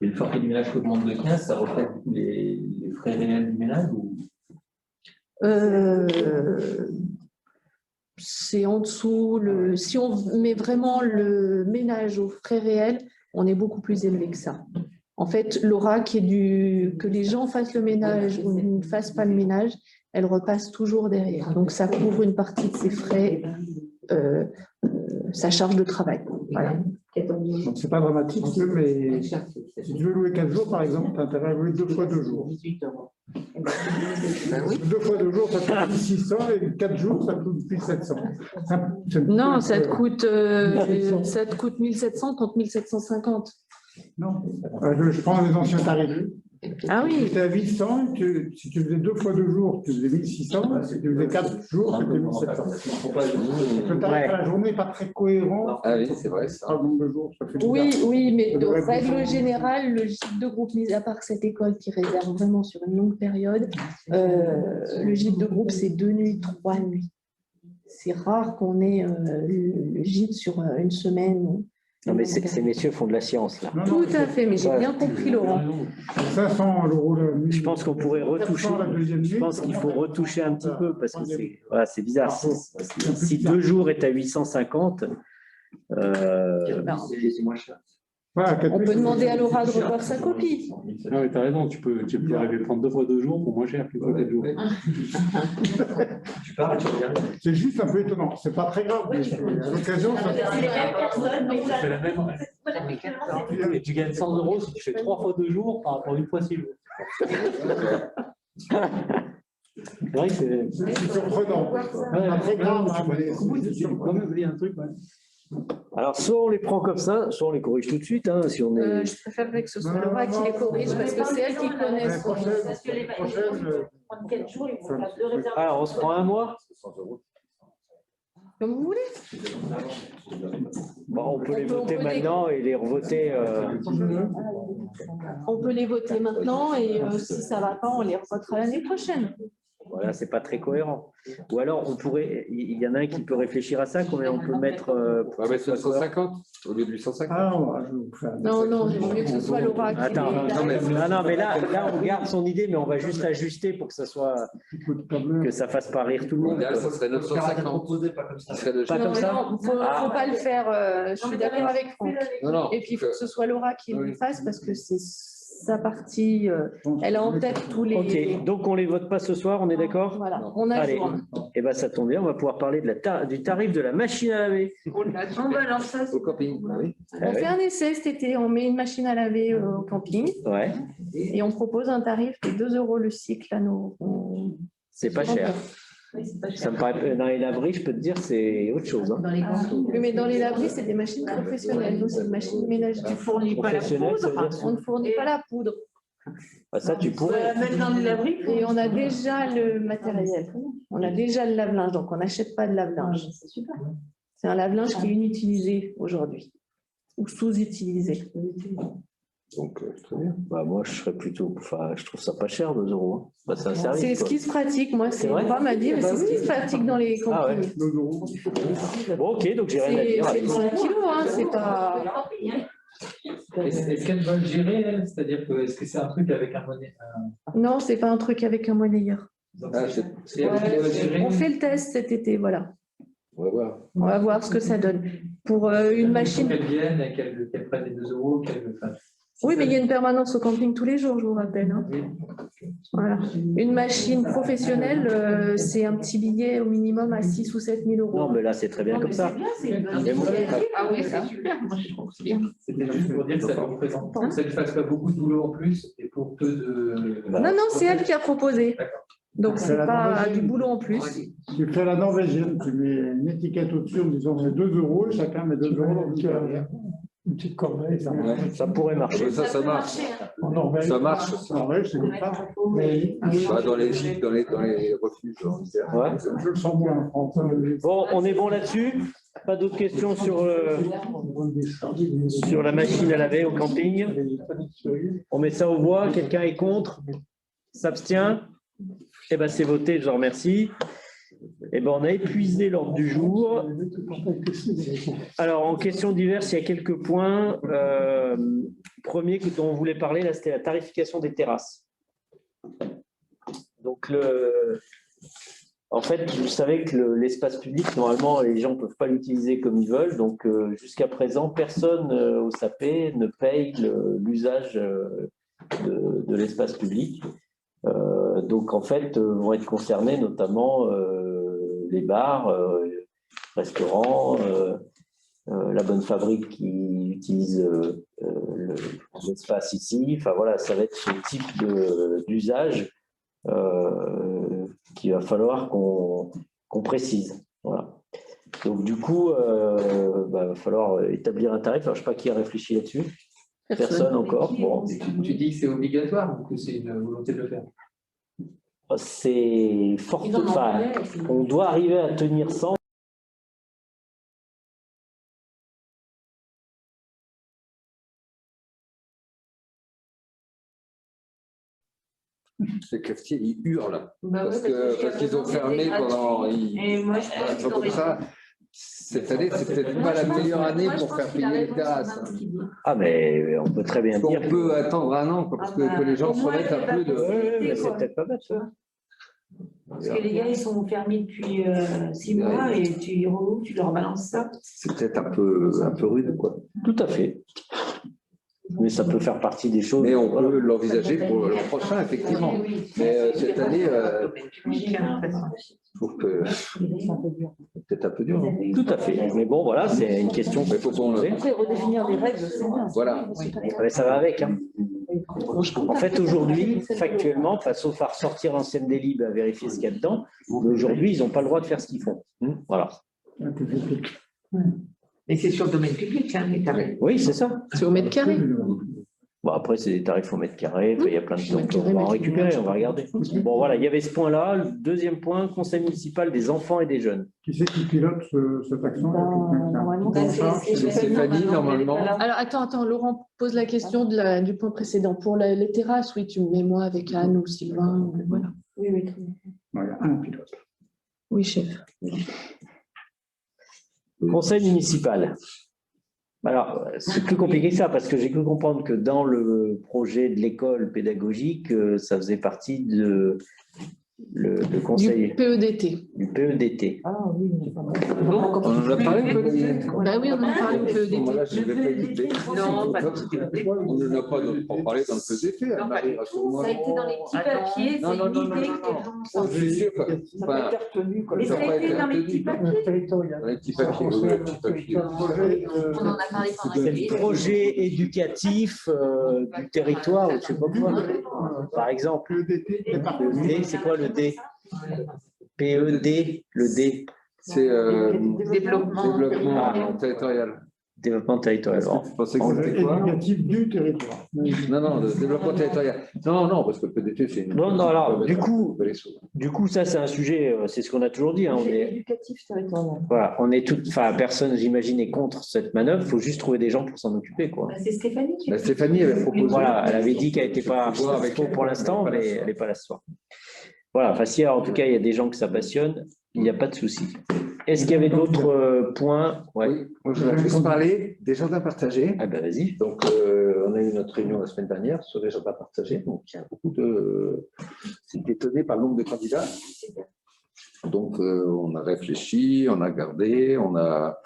Et le forfait du ménage qui augmente de 15, ça reflète les frais réels du ménage ou... C'est en dessous. Si on met vraiment le ménage aux frais réels, on est beaucoup plus élevé que ça. En fait, Laura, que les gens fassent le ménage ou ne fassent pas le ménage, elle repasse toujours derrière. Donc, ça couvre une partie de ses frais, sa charge de travail. Voilà. Donc, c'est pas dramatique, mais si tu veux louer 4 jours, par exemple, tu as intérêt à louer 2 fois 2 jours. 2 fois 2 jours, ça coûte 1600 et 4 jours, ça coûte 1700. Non, ça te coûte 1700 contre 1750. Non, je prends les anciens tarifs. Ah oui. Si tu étais à 800, si tu faisais 2 fois 2 jours, tu faisais 1600. Si tu faisais 4 jours, c'était 1700. Le tarif à la journée n'est pas très cohérent. Ah oui, c'est vrai. Ça. Par nombre de jours, ça fait Oui, mais de règle générale, le gîte de groupe, mis à part cette école qui réserve vraiment sur une longue période, le gîte de groupe, c'est 2 nuits, 3 nuits. C'est rare qu'on ait le gîte sur une semaine. Non, mais ces messieurs font de la science, là. Tout à fait, mais j'ai bien compris, Laurent. 500 € la nuit. Je pense qu'on pourrait retoucher. Je pense qu'il faut retoucher un petit peu parce que c'est bizarre. Si 2 jours est à 850, c'est moins cher. On peut demander à Laura de revoir sa copie. Non, mais tu as raison, tu peux arriver à prendre 2 fois 2 jours pour moins cher que 4 jours. Tu parles, tu regardes. C'est juste un peu étonnant. C'est pas très grave, mais à l'occasion, ça. Tu fais la même. Et tu gagnes 100 € si tu fais 3 fois 2 jours par rapport à 1 fois 6 jours. C'est vrai que c'est surprenant. Pas très grave. Quand même oublié un truc, ouais. Alors, soit on les prend comme ça, soit on les corrige tout de suite. Hein, si on est... Je préférerais que ce soit Laura qui les corrige parce que c'est elle qui connaît. Parce que les Alors, on se prend un mois. Comme vous voulez. Bon, on peut les voter maintenant et les revoter. On peut les voter maintenant et si ça ne va pas, on les revotera l'année prochaine. Voilà, c'est pas très cohérent. Ou alors, on pourrait, il y en a un qui peut réfléchir à ça, combien on peut mettre. On va mettre 750 au lieu de 850. Non, il vaut mieux que ce soit Laura qui. Attends, non, mais là, on garde son idée, mais on va juste ajuster pour que ça soit, que ça fasse pas rire tout le monde. Là, ça serait 950. Pas comme ça. Non, faut pas le faire. Je suis d'accord avec Franck. Et puis, il faut que ce soit Laura qui le fasse parce que c'est sa partie, elle a en tête tous les... Ok, donc on ne les vote pas ce soir, on est d'accord? Voilà, on ajourne. Et bien ça tombe bien, on va pouvoir parler de du tarif de la machine à laver. Au camping, oui. On fait un essai cet été, on met une machine à laver au camping et on propose un tarif de 2 € le cycle à nos... C'est pas cher. Ça me paraît, dans les laveries, je peux te dire, c'est autre chose. Hein. Oui, mais dans les laveries, c'est des machines professionnelles. Nous, c'est une machine ménagère. Tu ne fournis pas la poudre. On ne fournit pas la poudre. Ah, ça, tu pourrais. Même dans les laveries. Et on a déjà le matériel. On a déjà le lave-linge, donc on n'achète pas de lave-linge. C'est un lave-linge qui est inutilisé aujourd'hui ou sous-utilisé. Donc, très bien. Bah, moi, je serais plutôt. Enfin, je trouve ça pas cher, 2 €. Hein. Bah, c'est un service. C'est ce qui se pratique. Moi, c'est pas ma dire, mais c'est ce qui se pratique dans les campings. Bon, ok, donc j'ai rien à dire. C'est 5 kilos, hein, c'est pas. Est-ce qu'elle va le gérer, elle? C'est-à-dire que est-ce que c'est un truc avec un monnaie? Non, c'est pas un truc avec un monnayeur. On fait le test cet été, voilà. On va voir. On va voir ce que ça donne. Pour une machine. Qu'elle vienne et qu'elle prenne les 2 €, qu'elle le fasse. Oui, mais il y a une permanence au camping tous les jours, je vous rappelle. Hein. Voilà. Une machine professionnelle, c'est un petit billet au minimum à 6 ou 7 000 €. Non, mais là, c'est très bien comme ça. Ah oui, c'est super. Moi, je trouve que c'est bien. C'était juste pour dire que ça ne représente pas, que ça ne fasse pas beaucoup de boulot en plus et pour peu de. Non, c'est elle qui a proposé. Donc, c'est pas du boulot en plus. Tu fais la norvégienne, tu mets une étiquette au-dessus en disant c'est 2 €, chacun met 2 € dans le carrière. Une petite corbeille, ça marche. Ça pourrait marcher. Ça marche. En Norvège, Ça marche. En Norvège, c'est comme ça. Bah, dans les gîtes, dans les refuges. Ouais. Je le sens moins en France. Bon, on est bon là-dessus? Pas d'autres questions sur la machine à laver au camping? On met ça au voix. Quelqu'un est contre? S'abstient? Eh bien, c'est voté, je vous remercie. Eh ben, on a épuisé l'ordre du jour. Alors, en questions diverses, il y a quelques points. Premier dont on voulait parler, là, c'était la tarification des terrasses. Donc, en fait, vous savez que l'espace public, normalement, les gens ne peuvent pas l'utiliser comme ils veulent. Donc, jusqu'à présent, personne au SAPE ne paye l'usage de l'espace public. Donc, en fait, vont être concernés notamment les bars, restaurants, la Bonne Fabrique qui utilise l'espace ici. Enfin, voilà, ça va être ce type d'usage qu'il va falloir qu'on précise. Voilà. Donc, du coup, il va falloir établir un tarif. Alors, je ne sais pas qui a réfléchi là-dessus. Personne encore. Bon. Tu dis que c'est obligatoire ou que c'est une volonté de le faire? C'est fort. Enfin, on doit arriver à tenir sans. Les cafetiers, ils hurlent. Bah Parce ouais, parce qu'ils ont fermé pendant. Et moi, je pense Comme qu'ils ça, cette année, c'est peut-être pas la meilleure année pour faire payer les terrasses. Ah, mais on peut très bien dire. On peut attendre un an parce que les gens se remettent un peu de. Oui, mais c'est peut-être pas bête, ça. Parce que les gars, ils sont fermés depuis 6 mois et tu reloues, tu leur balances ça. C'est peut-être un peu rude, quoi. Tout à fait. Mais ça peut faire partie des choses. Mais on peut l'envisager pour l'an prochain, effectivement. Mais cette année, je trouve que c'est peut-être un peu dur. Tout à fait. Mais bon, voilà, c'est une question qu'il faut se poser. Après, redéfinir les règles, c'est bien. Voilà. Mais ça va avec. Hein. En fait, aujourd'hui, factuellement, sauf à ressortir l'ancienne délib à vérifier ce qu'il y a dedans, mais aujourd'hui, ils n'ont pas le droit de faire ce qu'ils font. Voilà. Mais c'est sur le domaine public, hein, les tarifs. Oui, c'est ça. C'est au mètre carré. Bon, après, c'est des tarifs au mètre carré. Il y a plein de choses. On va en récupérer, on va regarder. Bon, voilà, il y avait ce point-là. Le deuxième point, conseil municipal des enfants et des jeunes. Qui c'est qui pilote cette action? Normalement, C'est Stéphanie, normalement. Alors, attends, Laurent pose la question du point précédent. Pour les terrasses, oui, tu me mets moi avec Anne ou Sylvain. Voilà. Oui, oui, très bien. Il y a un pilote. Oui, chef. Conseil municipal. Alors, c'est plus compliqué que ça, parce que j'ai cru comprendre que dans le projet de l'école pédagogique, ça faisait partie de le conseil Du PEDT. du PEDT. Ah oui, mais pas mal. On en a parlé, PEDT. Bah oui, on en a parlé au PEDT. Là, je ne vais pas écouter. Non, pas On n'en a pas parlé dans le PEDT. Anne-Marie, rassure-moi. Ça a été dans les petits papiers, Non, c'est non, non, l'idée non, que les non. gens Oh, je suis sûr que. Ça peut être retenu comme Mais ça ça n'a pas a été été dans les retenu. petits papiers. territorial. Dans les petits papiers, oui, les petits papiers. On en a parlé pendant C'est le projet éducatif du territoire, ou je ne sais pas quoi. Par exemple, le D, c'est quoi le D? PED, le D. C'est Développement. développement territorial. Développement territorial. Je pensais que c'était quoi? Éducatif du territoire. Non, le développement territorial. Non, parce que le PDT, c'est une. Non, alors, du coup, ça, c'est un sujet, c'est ce qu'on a toujours dit. Hein, on est, Éducatif territorial. voilà, on est toutes, enfin, personne, j'imagine, est contre cette manœuvre. Il faut juste trouver des gens pour s'en occuper, quoi. C'est Stéphanie qui a Stéphanie avait proposé. Voilà, elle avait dit qu'elle n'était pas Faut voir avec dispo elle. pour l'instant, mais elle n'est pas là ce soir. Voilà, enfin, si en tout cas il y a des gens que ça passionne, il n'y a pas de souci. Est-ce qu'il y avait d'autres points? Ouais. Oui, moi je voudrais juste parler des jardins partagés. Ah ben vas-y. Donc, on a eu notre réunion la semaine dernière sur les jardins partagés. Donc, il y a beaucoup de. C'est étonné par le nombre de candidats. Donc, on a réfléchi, on a gardé, on a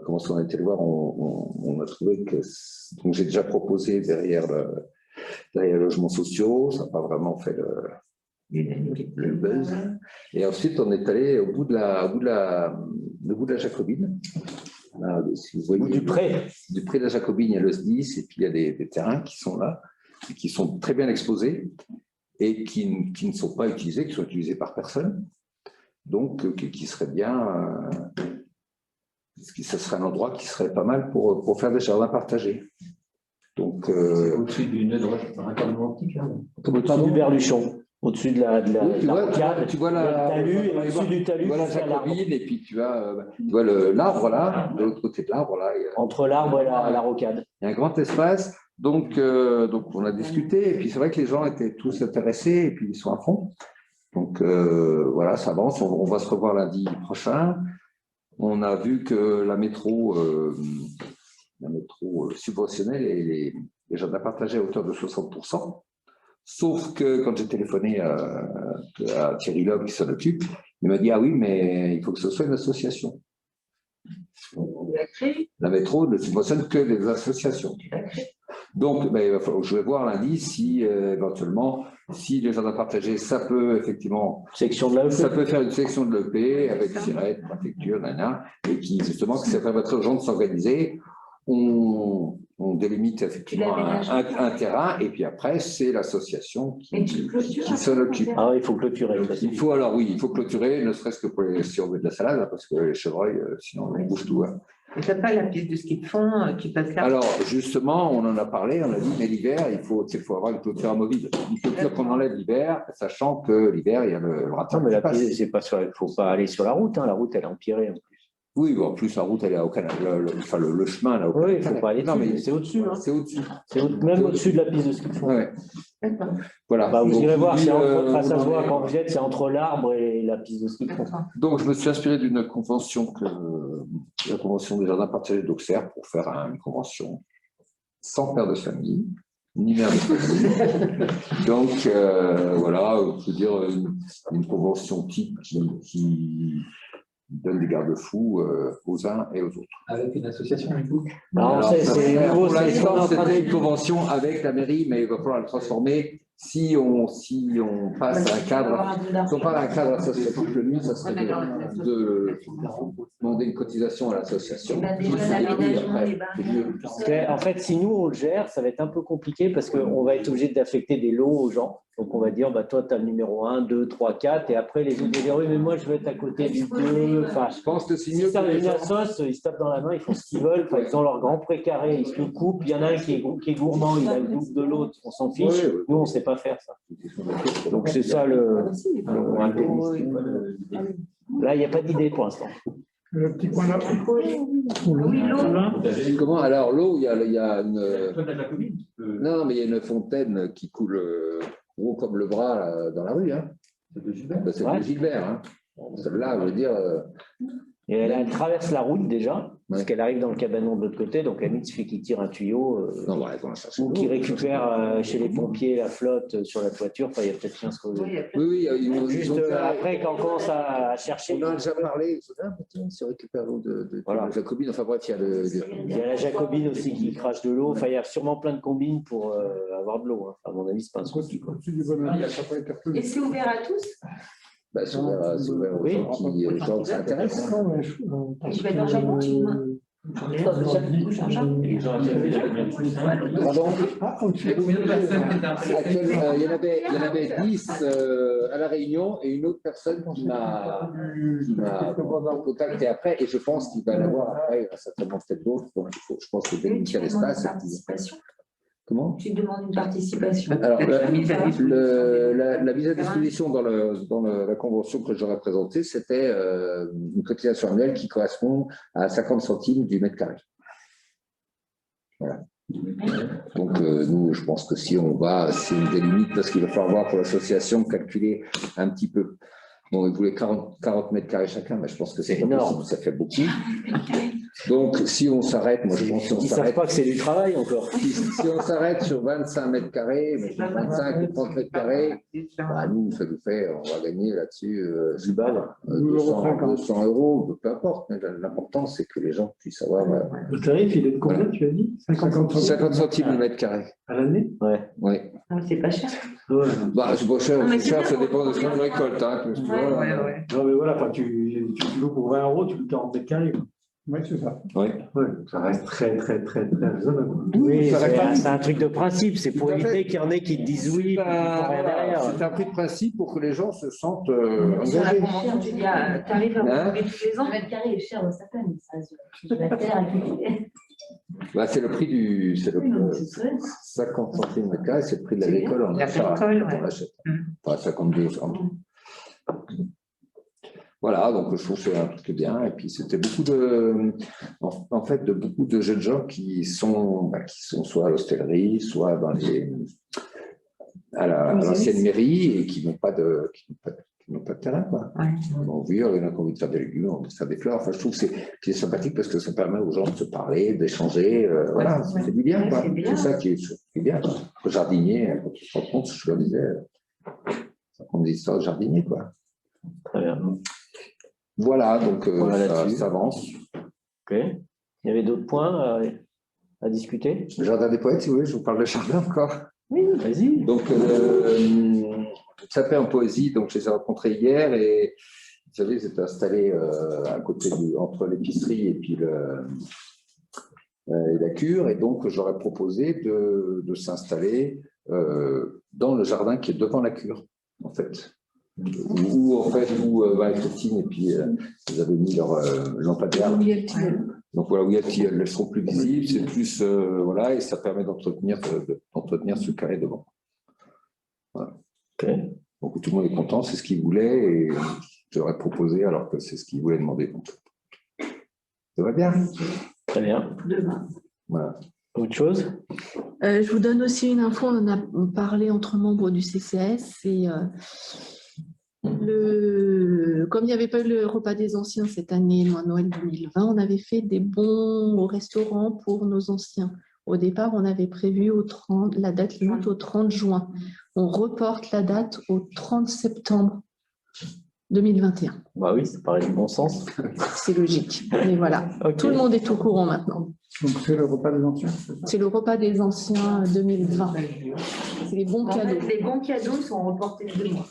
commencé, on a été le voir, on a trouvé que. Donc, j'ai déjà proposé derrière les logements sociaux, ça n'a pas vraiment fait le buzz. Et ensuite, on est allé au bout de la Jacobine. Là, si vous voyez, Du pré de la Jacobine, il y a le SDIS, et puis il y a des terrains qui sont là, et qui sont très bien exposés, et qui ne sont pas utilisés, qui sont utilisés par personne, donc qui seraient bien ce serait un endroit qui serait pas mal pour faire des jardins partagés. Donc, au-dessus d'une raccordement optique. Au-dessus du Berluchon, au-dessus de la rocade. Tu vois la talus, et au-dessus du talus, tu vois la Jacobine, et puis tu vois l'arbre là, de l'autre côté de l'arbre là. Entre l'arbre et la rocade. Il y a un grand espace, donc on a discuté, et puis c'est vrai que les gens étaient tous intéressés, et puis ils sont à fond. Donc voilà, ça avance, on va se revoir lundi prochain. On a vu que la métro subventionnait les jardins partagés à hauteur de 60%. Sauf que quand j'ai téléphoné à Thierry Loeb qui s'en occupe, il m'a dit ah oui, mais il faut que ce soit une association. La métro ne subventionne que les associations. Donc, je vais voir lundi si éventuellement, si les jardins partagés, ça peut effectivement, ça peut faire une section de l'EP avec sirette, préfecture, et qui justement, que ça permettrait aux gens de s'organiser. On délimite effectivement un terrain, et puis après, c'est l'association qui s'en occupe. Ah oui, il faut clôturer. Il faut clôturer, ne serait-ce que pour les surveiller de la salade, hein, parce que les chevreuils, sinon on bouge tout. Hein. Et tu n'as pas la piste de ski de fond qui passe là? Alors, justement, on en a parlé, on a dit, mais l'hiver, il faut avoir une clôture amovible. Une clôture qu'on enlève l'hiver, sachant que l'hiver, il y a le raton. Non, mais il ne faut pas aller sur la route, hein. La route, elle est empirée en plus. Oui, en plus, la route, elle est au canal. Le chemin, là, au canal. Oui, il ne faut pas aller dessus. Non, mais c'est au-dessus. Hein. C'est au-dessus. Même au-dessus de la piste de ski de fond. Ouais. Voilà. Vous irez voir, c'est face à voir quand vous êtes, c'est entre l'arbre et la piste de ski de fond. Donc, je me suis inspiré d'une convention, la convention des jardins partagés d'Auxerre, pour faire une convention sans père de famille, ni mère de famille. Donc, voilà, je veux dire, une convention type qui donne des garde-fous aux uns et aux autres. Avec une association, du coup? Pour l'instant, c'était une convention avec la mairie, mais il va falloir la transformer. Si on passe à un cadre, si on parle à un cadre associatif, le mieux, ça serait de demander une cotisation à l'association. En fait, si nous, on le gère, ça va être un peu compliqué parce qu'on va être obligé d'affecter des lots aux gens. Donc, on va dire, toi, tu as le numéro 1, 2, 3, 4, et après, les autres vont dire, oui, mais moi, je vais être à côté du 2. Enfin, je pense que si ça devient une sauce, ils se tapent dans la main, ils font ce qu'ils veulent. Enfin, ils ont leur grand précaré, ils se le coupent. Il y en a un qui est gourmand, il a le double de l'autre, on s'en fiche. Nous, on ne sait pas faire ça. Donc, c'est ça le là, il n'y a pas d'idée pour l'instant. Le petit coin là. Comment? Alors, l'eau, il y a une. Non, mais il y a une fontaine qui coule gros comme le bras là, dans la rue. Hein. C'est de Gilbert. C'est de Gilbert. Hein. Celle-là, je veux dire. Et elle traverse la route déjà, parce qu'elle arrive dans le cabanon de l'autre côté, donc à il suffit qu'il tire un tuyau ou qu'il récupère chez les pompiers la flotte sur la toiture. Enfin, il y a peut-être 15 causes. Oui, juste après, quand on commence à chercher. On en a déjà parlé, si on récupère l'eau de la Jacobine, enfin bref, il y a la Jacobine aussi qui crache de l'eau. Enfin, il y a sûrement plein de combines pour avoir de l'eau. Hein. À mon avis, c'est pas un souci. Et c'est ouvert à tous? C'est ouvert aux gens qui s'intéressent. Tu vas dans Japon, tu Pardon? Il y en avait 10 à La Réunion et une autre personne qui m'a contacté après, et je pense qu'il va y en avoir après, il y aura certainement peut-être d'autres, donc je pense que délimiter l'espace. Comment? Tu demandes une participation. Alors, la mise à disposition dans la convention que j'aurais présentée, c'était une cotisation annuelle qui correspond à 50 centimes du mètre carré. Voilà. Donc, nous, je pense que si on délimite, parce qu'il va falloir voir pour l'association calculer un petit peu. Bon, ils voulaient 40 mètres carrés chacun, mais je pense que c'est énorme, ça fait beaucoup. Donc, si on s'arrête, moi je pense qu'on s'arrête. Ils ne savent pas que c'est du travail encore. Si on s'arrête sur 25 mètres carrés, 25 ou 30 mètres carrés, nous, ça nous fait, on va gagner là-dessus 200 euros, peu importe. Mais l'important, c'est que les gens puissent avoir. Le tarif, il est de combien, tu as dit? 50 centimes le mètre carré. À l'année? Ouais. C'est pas cher. C'est pas cher, ça dépend de ce qu'on récolte. Hein, non, mais voilà, tu loues pour 20 euros, tu loues 40 mètres carrés. Oui, c'est ça. Oui. Ouais, ça reste très raisonnable. Oui, ça reste c'est un truc de principe. C'est pour Tout à éviter fait. qu'il y en ait qui te disent oui, puis qui font rien Voilà, derrière. c'est un prix de principe pour que les gens se sentent Sur la engagés. convention, tu dis, t'arrives à Hein renouveler tous les ans. Le mètre carré est cher dans certaines. La terre à cultiver. Bah, c'est le prix du. C'est le Oui, non, c'est vrai. 50 centimes de carré, c'est le prix de C'est bien. l'agricole. On achète. L'agricole, ouais. On l'achète. Enfin, 52 centimes. Voilà, donc je trouve que c'est un truc bien. Et puis c'était beaucoup de, en fait, de beaucoup de jeunes gens qui sont soit à l'hostellerie, soit dans à l'ancienne mairie et qui n'ont pas de terrain, quoi. Ouais. Ils ont envie, il y en a qui ont envie de faire des légumes, envie de faire des fleurs. Enfin, je trouve que c'est sympathique parce que ça permet aux gens de se parler, d'échanger. Voilà, ça fait du bien, quoi. Ouais, c'est bien. C'est ça qui est bien, quoi. Le jardinier, quand tu te rends compte, je leur disais, ça prend des histoires de jardinier, quoi. Très bien. Voilà, donc Voilà ça là-dessus. avance. Ok. Il y avait d'autres points à discuter? Le jardin des poètes, si vous voulez, je vous parle de jardin encore. Oui, vas-y. Donc, sapin en poésie, donc je les ai rencontrés hier et vous savez, ils étaient installés à côté entre l'épicerie et puis et la cure, et donc j'aurais proposé de s'installer dans le jardin qui est devant la cure, en fait. Où Christine et puis ils avaient mis leur lampadaire. Donc voilà, où il y a tilleul, elles seront plus visibles, c'est plus voilà, et ça permet d'entretenir ce carré devant. Voilà. Okay. Donc tout le monde est content, c'est ce qu'il voulait et je leur ai proposé alors que c'est ce qu'il voulait demander. Donc, ça va bien. Très bien. Voilà. Autre chose? Je vous donne aussi une info, on en a parlé entre membres du CCS et comme il n'y avait pas eu le repas des anciens cette année, le Noël 2020, on avait fait des bons au restaurant pour nos anciens. Au départ, on avait prévu la date limite au 30 juin. On reporte la date au 30 septembre 2021. Bah oui, ça paraît du bon sens. C'est logique. Mais voilà, okay. Tout le monde est au courant maintenant. Donc c'est le repas des anciens. C'est le repas des anciens 2020. C'est les bons cadeaux. Les bons cadeaux sont reportés de 2 mois.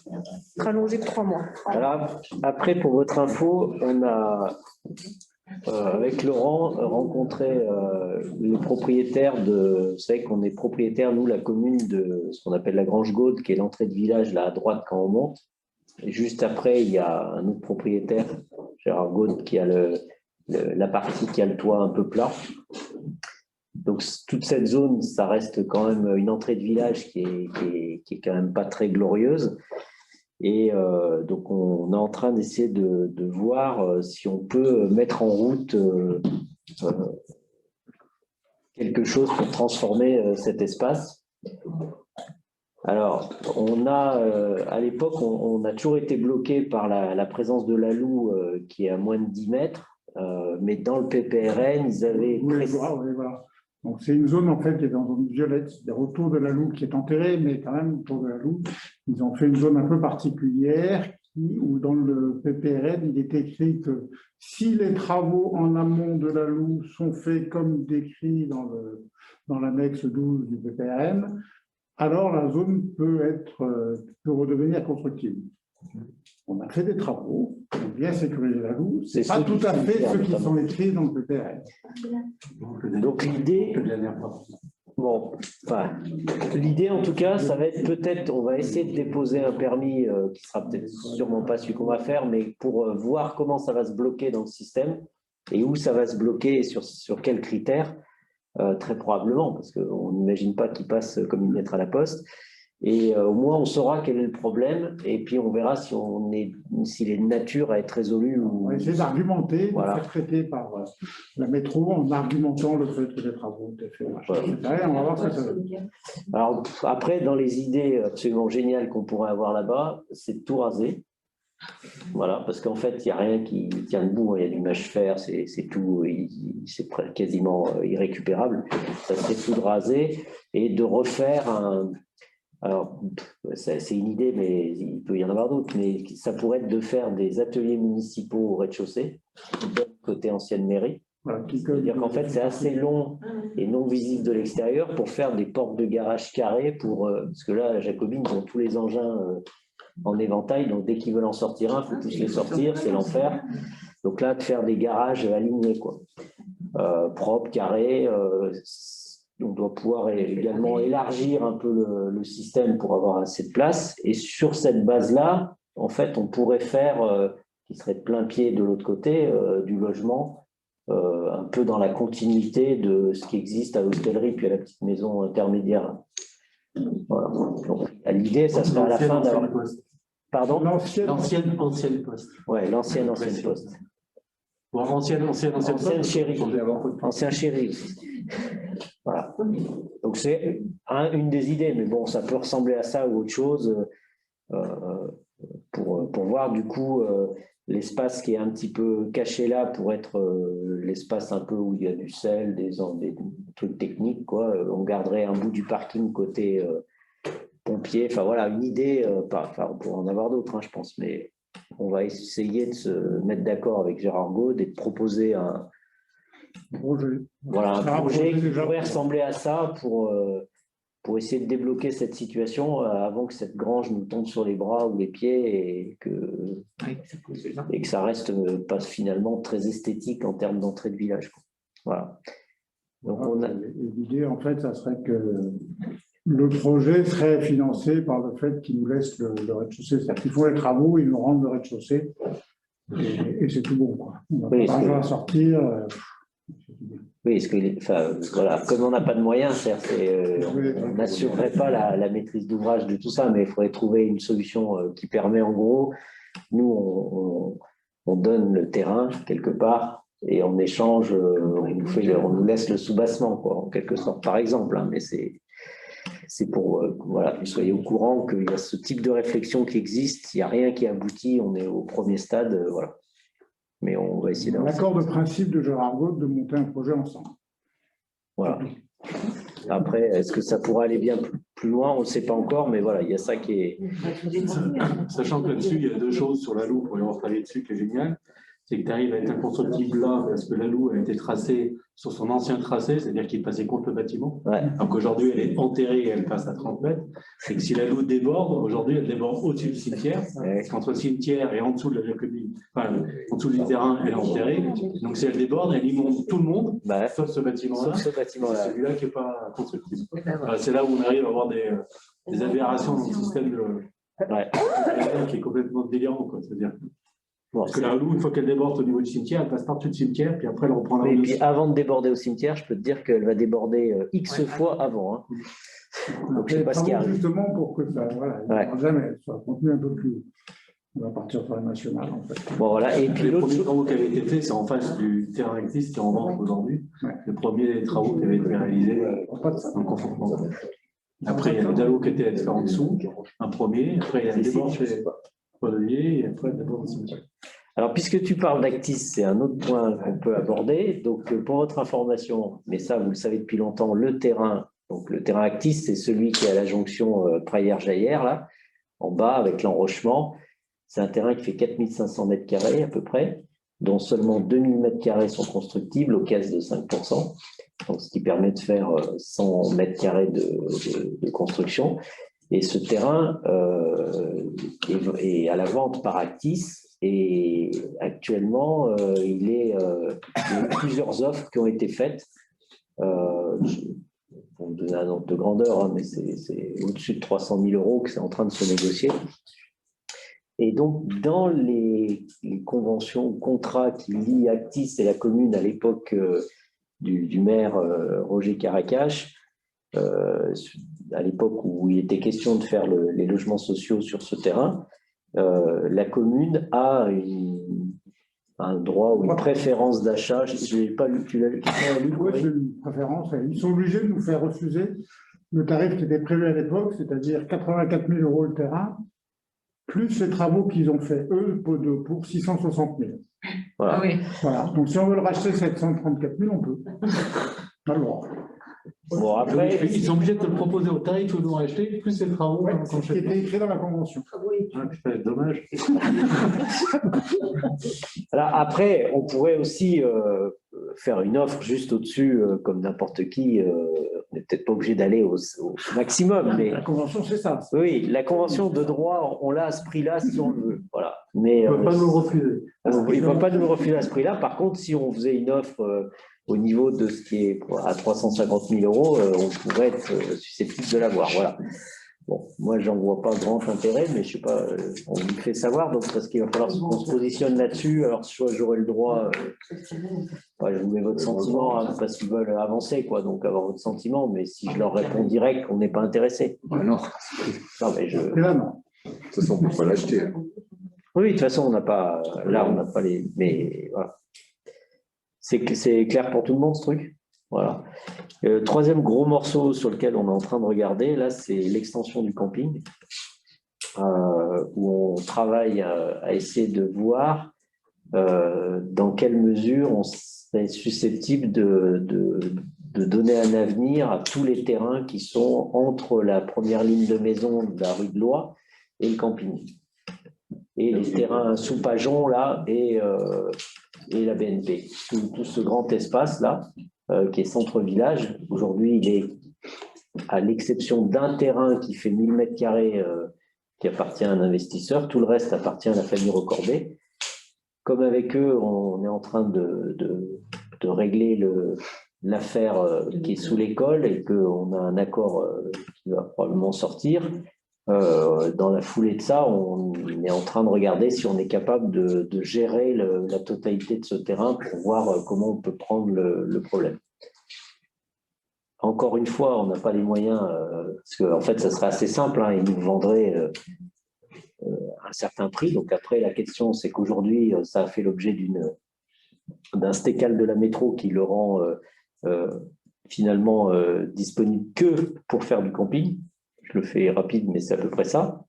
Rallongés de 3 mois. Alors, après, pour votre info, on a, avec Laurent, rencontré les propriétaires de... Vous savez qu'on est propriétaire, nous, la commune, de ce qu'on appelle la Grange Gaude, qui est l'entrée de village, là, à droite, quand on monte. Et juste après, il y a un autre propriétaire, Gérard Gaude, qui a la partie qui a le toit un peu plat. Donc, toute cette zone, ça reste quand même une entrée de village qui est quand même pas très glorieuse. Et donc, on est en train d'essayer de voir si on peut mettre en route quelque chose pour transformer cet espace. Alors, on a, à l'époque, on a toujours été bloqué par la présence de la Loue qui est à moins de 10 mètres. Mais dans le PPRN, ils avaient... Oui, voilà. Donc, c'est une zone, en fait, qui est dans une violette, c'est-à-dire autour de la Loue qui est enterrée, mais quand même, autour de la Loue, ils ont fait une zone un peu particulière où, dans le PPRN, il est écrit que si les travaux en amont de la Loue sont faits comme décrit dans l'annexe 12 du PPRN, alors la zone peut redevenir constructible. On a fait des travaux, on a bien sécurisé la Loue, c'est pas tout à fait ceux qui sont écrits dans le PPRN. Donc l'idée, l'idée en tout cas, ça va être peut-être, on va essayer de déposer un permis qui sera peut-être sûrement pas celui qu'on va faire, mais pour voir comment ça va se bloquer dans le système et où ça va se bloquer et sur quels critères, très probablement, parce qu'on n'imagine pas qu'il passe comme une lettre à la poste. Et au moins, on saura quel est le problème et puis on verra s'il est de nature à être résolu. On va essayer d'argumenter, voilà. De faire traiter par la métro en argumentant le fait que les travaux ont été faits. Voilà. On va voir ce que ça donne. Alors, après, dans les idées absolument géniales qu'on pourrait avoir là-bas, c'est de tout raser. Voilà, parce qu'en fait, il n'y a rien qui tient debout. Il y a du mâche-fer, c'est tout, c'est quasiment irrécupérable. Ça serait tout de raser et de refaire un... Alors, c'est une idée, mais il peut y en avoir d'autres, mais ça pourrait être de faire des ateliers municipaux au rez-de-chaussée, côté ancienne mairie. Voilà, c'est-à-dire qu'en fait, c'est assez long et non visible de l'extérieur pour faire des portes de garage carrées, parce que là, à Jacobine, ils ont tous les engins en éventail, donc dès qu'ils veulent en sortir un, il faut tous les sortir, c'est l'enfer. Donc là, de faire des garages alignés, quoi. Propres, carrés. On doit pouvoir également élargir un peu le système pour avoir assez de place. Et sur cette base-là, en fait, on pourrait faire, qui serait de plein pied de l'autre côté, du logement, un peu dans la continuité de ce qui existe à l'hostellerie puis à la petite maison intermédiaire. Voilà. Donc, l'idée, ça serait à la fin d'avoir... Pardon ? L'ancienne poste. Ouais, l'ancienne poste. Bon, ancienne chérie. Ancien chéri. Voilà. Donc c'est une des idées, mais bon, ça peut ressembler à ça ou autre chose pour voir du coup l'espace qui est un petit peu caché là pour être l'espace un peu où il y a du sel, des trucs techniques, quoi. On garderait un bout du parking côté pompier. Enfin voilà, une idée. On pourrait en avoir d'autres, hein, je pense, mais on va essayer de se mettre d'accord avec Gérard Gaude et de proposer un projet qui pourrait ressembler à ça pour essayer de débloquer cette situation avant que cette grange nous tombe sur les bras ou les pieds et que ça reste pas finalement très esthétique en termes d'entrée de village, quoi. Voilà. Donc l'idée, en fait, ça serait que le projet serait financé par le fait qu'ils nous laissent le rez-de-chaussée. C'est-à-dire qu'ils font les travaux, ils nous rendent le rez-de-chaussée et c'est tout bon, quoi. On n'a pas d'argent à sortir. Oui, voilà, comme on n'a pas de moyens, on n'assurerait pas la maîtrise d'ouvrage de tout ça, mais il faudrait trouver une solution qui permet, en gros, nous, on donne le terrain quelque part et en échange, on nous laisse le soubassement, quoi, en quelque sorte, par exemple, hein, mais c'est pour voilà, que vous soyez au courant qu'il y a ce type de réflexion qui existe, il n'y a rien qui aboutit, on est au premier stade, voilà. Mais on va essayer d'avancer. L'accord de principe de Gérard Gaude de monter un projet ensemble. Voilà. Après, est-ce que ça pourra aller bien plus loin? On ne sait pas encore, mais voilà, il y a ça qui est... Sachant que là-dessus, il y a deux choses sur la Loue, pour y avoir travaillé dessus, qui est génial. C'est que tu arrives à être inconstructible là, parce que la Loue a été tracée sur son ancien tracé, c'est-à-dire qu'il passait contre le bâtiment. Ouais. Donc aujourd'hui, elle est enterrée et elle passe à 30 mètres. C'est que si la Loue déborde, aujourd'hui, elle déborde au-dessus du cimetière. Ouais. Parce qu'entre le cimetière et en dessous de la commune, enfin, en dessous du terrain, elle est enterrée. Donc si elle déborde, elle inonde tout le monde, sauf ce bâtiment-là. C'est celui-là qui n'est pas constructible. C'est là où on arrive à avoir des aberrations dans le système qui est complètement délirant, quoi. C'est-à-dire. Parce que la Loue, une fois qu'elle déborde au niveau du cimetière, elle passe par-dessus le cimetière, puis après elle reprend la route. Et puis avant de déborder au cimetière, je peux te dire qu'elle va déborder X fois avant. Hein. Donc je ne sais pas ce qu'il y a. Justement pour que ça, voilà, jamais soit contenu un peu plus haut. On va partir sur la nationale, en fait. Bon, voilà. Et puis les premiers travaux qui avaient été faits, c'est en face du terrain existe qui est en vente aujourd'hui. Ouais. Les premiers travaux qui avaient été réalisés en confortement. Après, il y a le Dalo qui était à faire en dessous, un premier. Après, il y a le débord chez Podelier, et après, le débord au cimetière. Alors, puisque tu parles d'Actis, c'est un autre point qu'on peut aborder. Donc, pour votre information, mais ça, vous le savez depuis longtemps, le terrain Actis, c'est celui qui est à la jonction Praillère-Jaillère, là, en bas, avec l'enrochement. C'est un terrain qui fait 4500 m² à peu près, dont seulement 2000 m² sont constructibles aux caisses de 5%, donc ce qui permet de faire 100 m² de construction. Et ce terrain est à la vente par Actis. Et actuellement, il y a plusieurs offres qui ont été faites. Pour vous donner un ordre de grandeur, hein, mais c'est au-dessus de 300 000 € que c'est en train de se négocier. Et donc, dans les conventions, contrats qui lient Actis et la commune à l'époque du maire Roger Caracache, à l'époque où il était question de faire les logements sociaux sur ce terrain, la commune a un droit ou une préférence d'achat. Je n'ai pas lu, tu l'as lu? Oui, j'ai une préférence. Ils sont obligés de nous faire refuser le tarif qui était prévu à l'époque, c'est-à-dire 84 000 € le terrain, plus les travaux qu'ils ont fait, eux, pour 660 000. Voilà. Ah oui. Voilà. Donc, si on veut le racheter 734 000, on peut. On a le droit. Bon, après, ils sont obligés de te le proposer au tarif où ils l'ont acheté, plus les travaux. Ouais, c'est ce qui était écrit dans la convention. Ah, putain, dommage. Alors, après, on pourrait aussi faire une offre juste au-dessus, comme n'importe qui. On n'est n'est peut-être pas obligé d'aller au maximum. Mais... La convention, c'est ça. Oui, la convention de droit, on l'a à ce prix-là si on le veut. Voilà. Mais, on ne peut pas nous le refuser. Il ne va pas nous le refuser à ce prix-là. Par contre, si on faisait une offre au niveau de ce qui est à 350 000 €, on pourrait être susceptible de l'avoir. Voilà. Bon, moi, j'en vois pas grand intérêt, mais je sais pas, on me fait savoir, donc parce qu'il va falloir qu'on se positionne là-dessus. Alors, soit j'aurai le droit, je vous mets votre sentiment, hein, parce qu'ils veulent avancer, quoi, donc avoir votre sentiment, mais si je leur réponds direct qu'on n'est pas intéressé. Non. Non, mais non. De toute façon, on ne peut pas l'acheter. Oui, de toute façon, on n'a pas, là, on n'a pas les, mais voilà. C'est clair pour tout le monde, ce truc. Voilà. Troisième gros morceau sur lequel on est en train de regarder, là, c'est l'extension du camping, où on travaille à essayer de voir dans quelle mesure on serait susceptible de donner un avenir à tous les terrains qui sont entre la première ligne de maison de la rue de Loie et le camping. Et les terrains sous Pajon, là, et la BNP. Tout ce grand espace-là, qui est centre-village. Aujourd'hui, il est, à l'exception d'un terrain qui fait 1000 m², qui appartient à un investisseur, tout le reste appartient à la famille Recordet. Comme avec eux, on est en train de régler l'affaire qui est sous l'école et qu'on a un accord qui va probablement sortir. Dans la foulée de ça, on est en train de regarder si on est capable de gérer la totalité de ce terrain pour voir comment on peut prendre le problème. Encore une fois, on n'a pas les moyens, parce qu'en fait, ça serait assez simple, hein, ils nous vendraient un certain prix. Donc après, la question, c'est qu'aujourd'hui, ça a fait l'objet d'un stécal de la métro qui le rend finalement disponible que pour faire du camping. Je le fais rapide, mais c'est à peu près ça.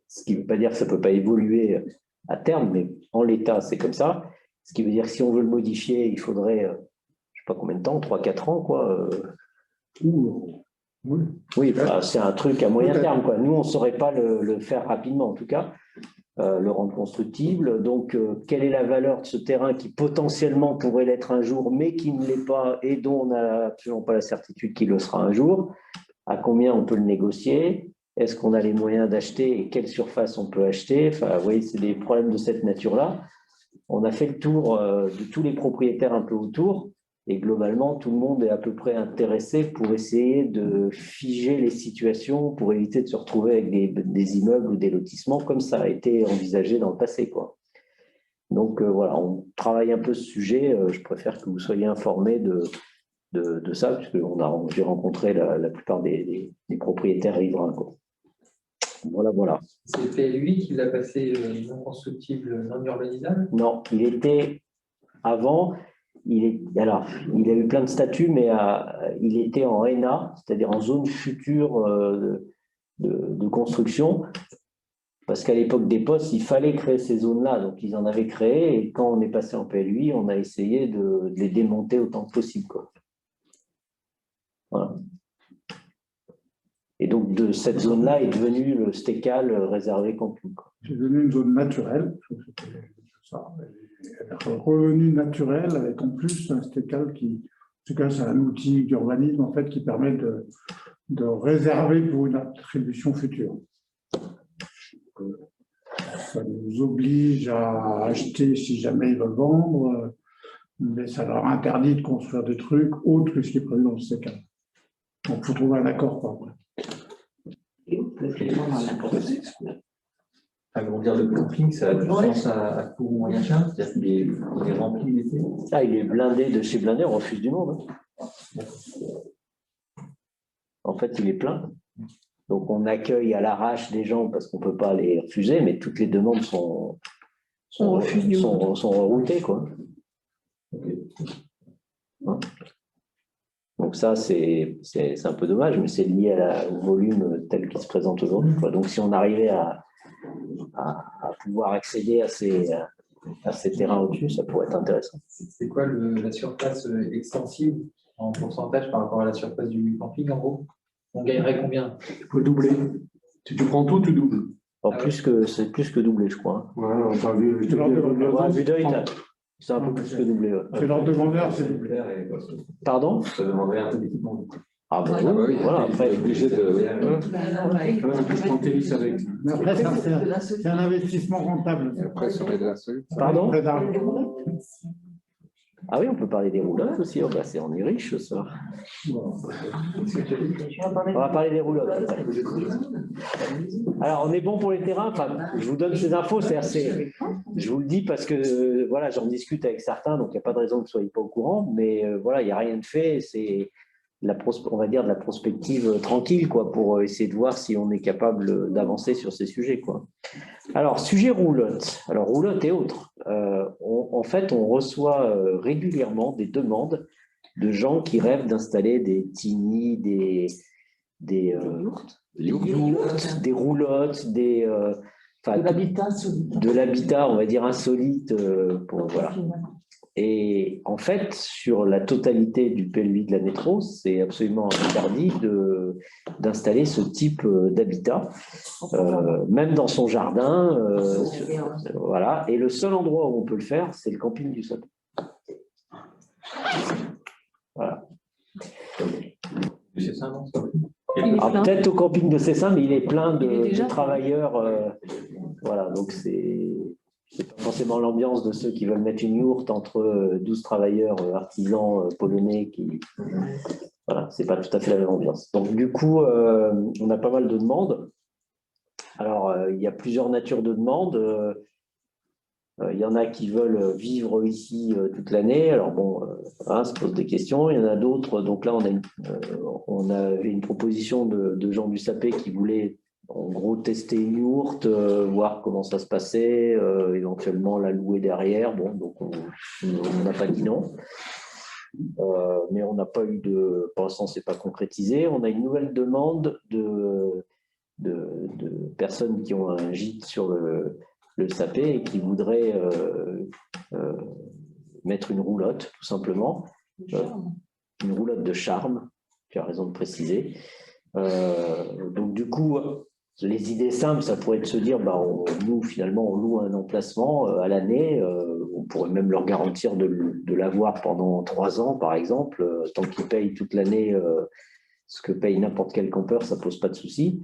Ce qui ne veut pas dire que ça ne peut pas évoluer à terme, mais en l'état, c'est comme ça. Ce qui veut dire que si on veut le modifier, il faudrait, je ne sais pas combien de temps, 3-4 ans, quoi. Oui, c'est un truc à moyen terme, quoi. Nous, on ne saurait pas le faire rapidement, en tout cas, le rendre constructible. Donc, quelle est la valeur de ce terrain qui potentiellement pourrait l'être un jour, mais qui ne l'est pas et dont on n'a absolument pas la certitude qu'il le sera un jour? À combien on peut le négocier? Est-ce qu'on a les moyens d'acheter et quelle surface on peut acheter? Enfin, vous voyez, c'est des problèmes de cette nature-là. On a fait le tour de tous les propriétaires un peu autour et globalement, tout le monde est à peu près intéressé pour essayer de figer les situations pour éviter de se retrouver avec des immeubles ou des lotissements comme ça a été envisagé dans le passé, quoi. Donc voilà, on travaille un peu ce sujet. Je préfère que vous soyez informés de ça, puisque j'ai rencontré la plupart des propriétaires riverains, quoi. Voilà. C'est PLUI qui l'a passé non constructible, non urbanisable? Non, il était avant, il a eu plein de statuts, mais il était en NA, c'est-à-dire en zone future de construction, parce qu'à l'époque des postes, il fallait créer ces zones-là, donc ils en avaient créé, et quand on est passé en PLUI, on a essayé de les démonter autant que possible, quoi. Voilà. Et donc, de cette zone-là est devenu le stécal réservé camping. C'est devenu une zone naturelle. Elle est revenue naturelle avec en plus un stécal c'est un outil d'urbanisme en fait, qui permet de réserver pour une attribution future. Ça nous oblige à acheter si jamais ils veulent vendre, mais ça leur interdit de construire des trucs autres que ce qui est prévu dans le stécal. Donc, il faut trouver un accord, quoi. Agrandir le camping, ça a du sens à court ou moyen terme, c'est-à-dire qu'il est rempli l'été. Il est blindé de chez blindé, on refuse du monde. Hein. En fait, il est plein. Donc, on accueille à l'arrache des gens parce qu'on ne peut pas les refuser, mais toutes les demandes sont reroutées, quoi. Hein. Donc ça, c'est un peu dommage, mais c'est lié au volume tel qu'il se présente aujourd'hui. Donc si on arrivait à pouvoir accéder à ces terrains au-dessus, ça pourrait être intéressant. C'est quoi la surface extensive en pourcentage par rapport à la surface du camping, en gros? On gagnerait combien? Il faut doubler. Si tu prends tout, tu doubles. C'est plus que doublé, je crois. Ouais, on a vu d'œil, c'est un peu plus que doublé. C'est l'ordre de grandeur, c'est doublé. Pardon? Ça demanderait un peu d'équipement. Ah bah Ah bah oui, oui, voilà, il est après. obligé de... Mais après, c'est un investissement rentable. Après, ça va être la seule. Pardon? Très d'argent. Ah oui, on peut parler des roulottes aussi. Oh, bah, on est riche ce soir. On va parler des roulottes. Alors, on est bon pour les terrains. Enfin, je vous donne ces infos. Je vous le dis parce que voilà, j'en discute avec certains, donc il n'y a pas de raison que vous ne soyez pas au courant. Mais voilà, il n'y a rien de fait. C'est on va dire de la prospective tranquille, quoi, pour essayer de voir si on est capable d'avancer sur ces sujets, quoi. Alors, sujet roulotte. Alors, roulotte et autres. En fait, on reçoit régulièrement des demandes de gens qui rêvent d'installer des tiny, des yourtes, des roulottes, de l'habitat, on va dire insolite. Voilà. Et en fait, sur la totalité du PLUI de la métro, c'est absolument interdit d'installer ce type d'habitat, même dans son jardin. Voilà. Et le seul endroit où on peut le faire, c'est le camping du Sapin. Voilà. Peut-être au camping de Cessin, mais il est plein de travailleurs. Voilà, donc c'est pas forcément l'ambiance de ceux qui veulent mettre une yourte entre 12 travailleurs artisans polonais qui. Voilà, c'est pas tout à fait la même ambiance. Donc du coup, on a pas mal de demandes. Alors, il y a plusieurs natures de demandes. Il y en a qui veulent vivre ici toute l'année. Alors bon, se pose des questions. Il y en a d'autres. Donc là, on avait une proposition de Jean du Sapé qui voulait en gros tester une yourte, voir comment ça se passait, éventuellement la louer derrière. Bon, donc on n'a pas dit non. Mais on n'a pas eu pour l'instant, c'est pas concrétisé. On a une nouvelle demande de personnes qui ont un gîte sur le Sapé et qui voudraient mettre une roulotte, tout simplement. Une roulotte de charme, tu as raison de préciser. Donc du coup, les idées simples, ça pourrait être de se dire, nous, finalement, on loue un emplacement à l'année. On pourrait même leur garantir de l'avoir pendant 3 ans, par exemple. Tant qu'ils payent toute l'année ce que paye n'importe quel campeur, ça ne pose pas de souci.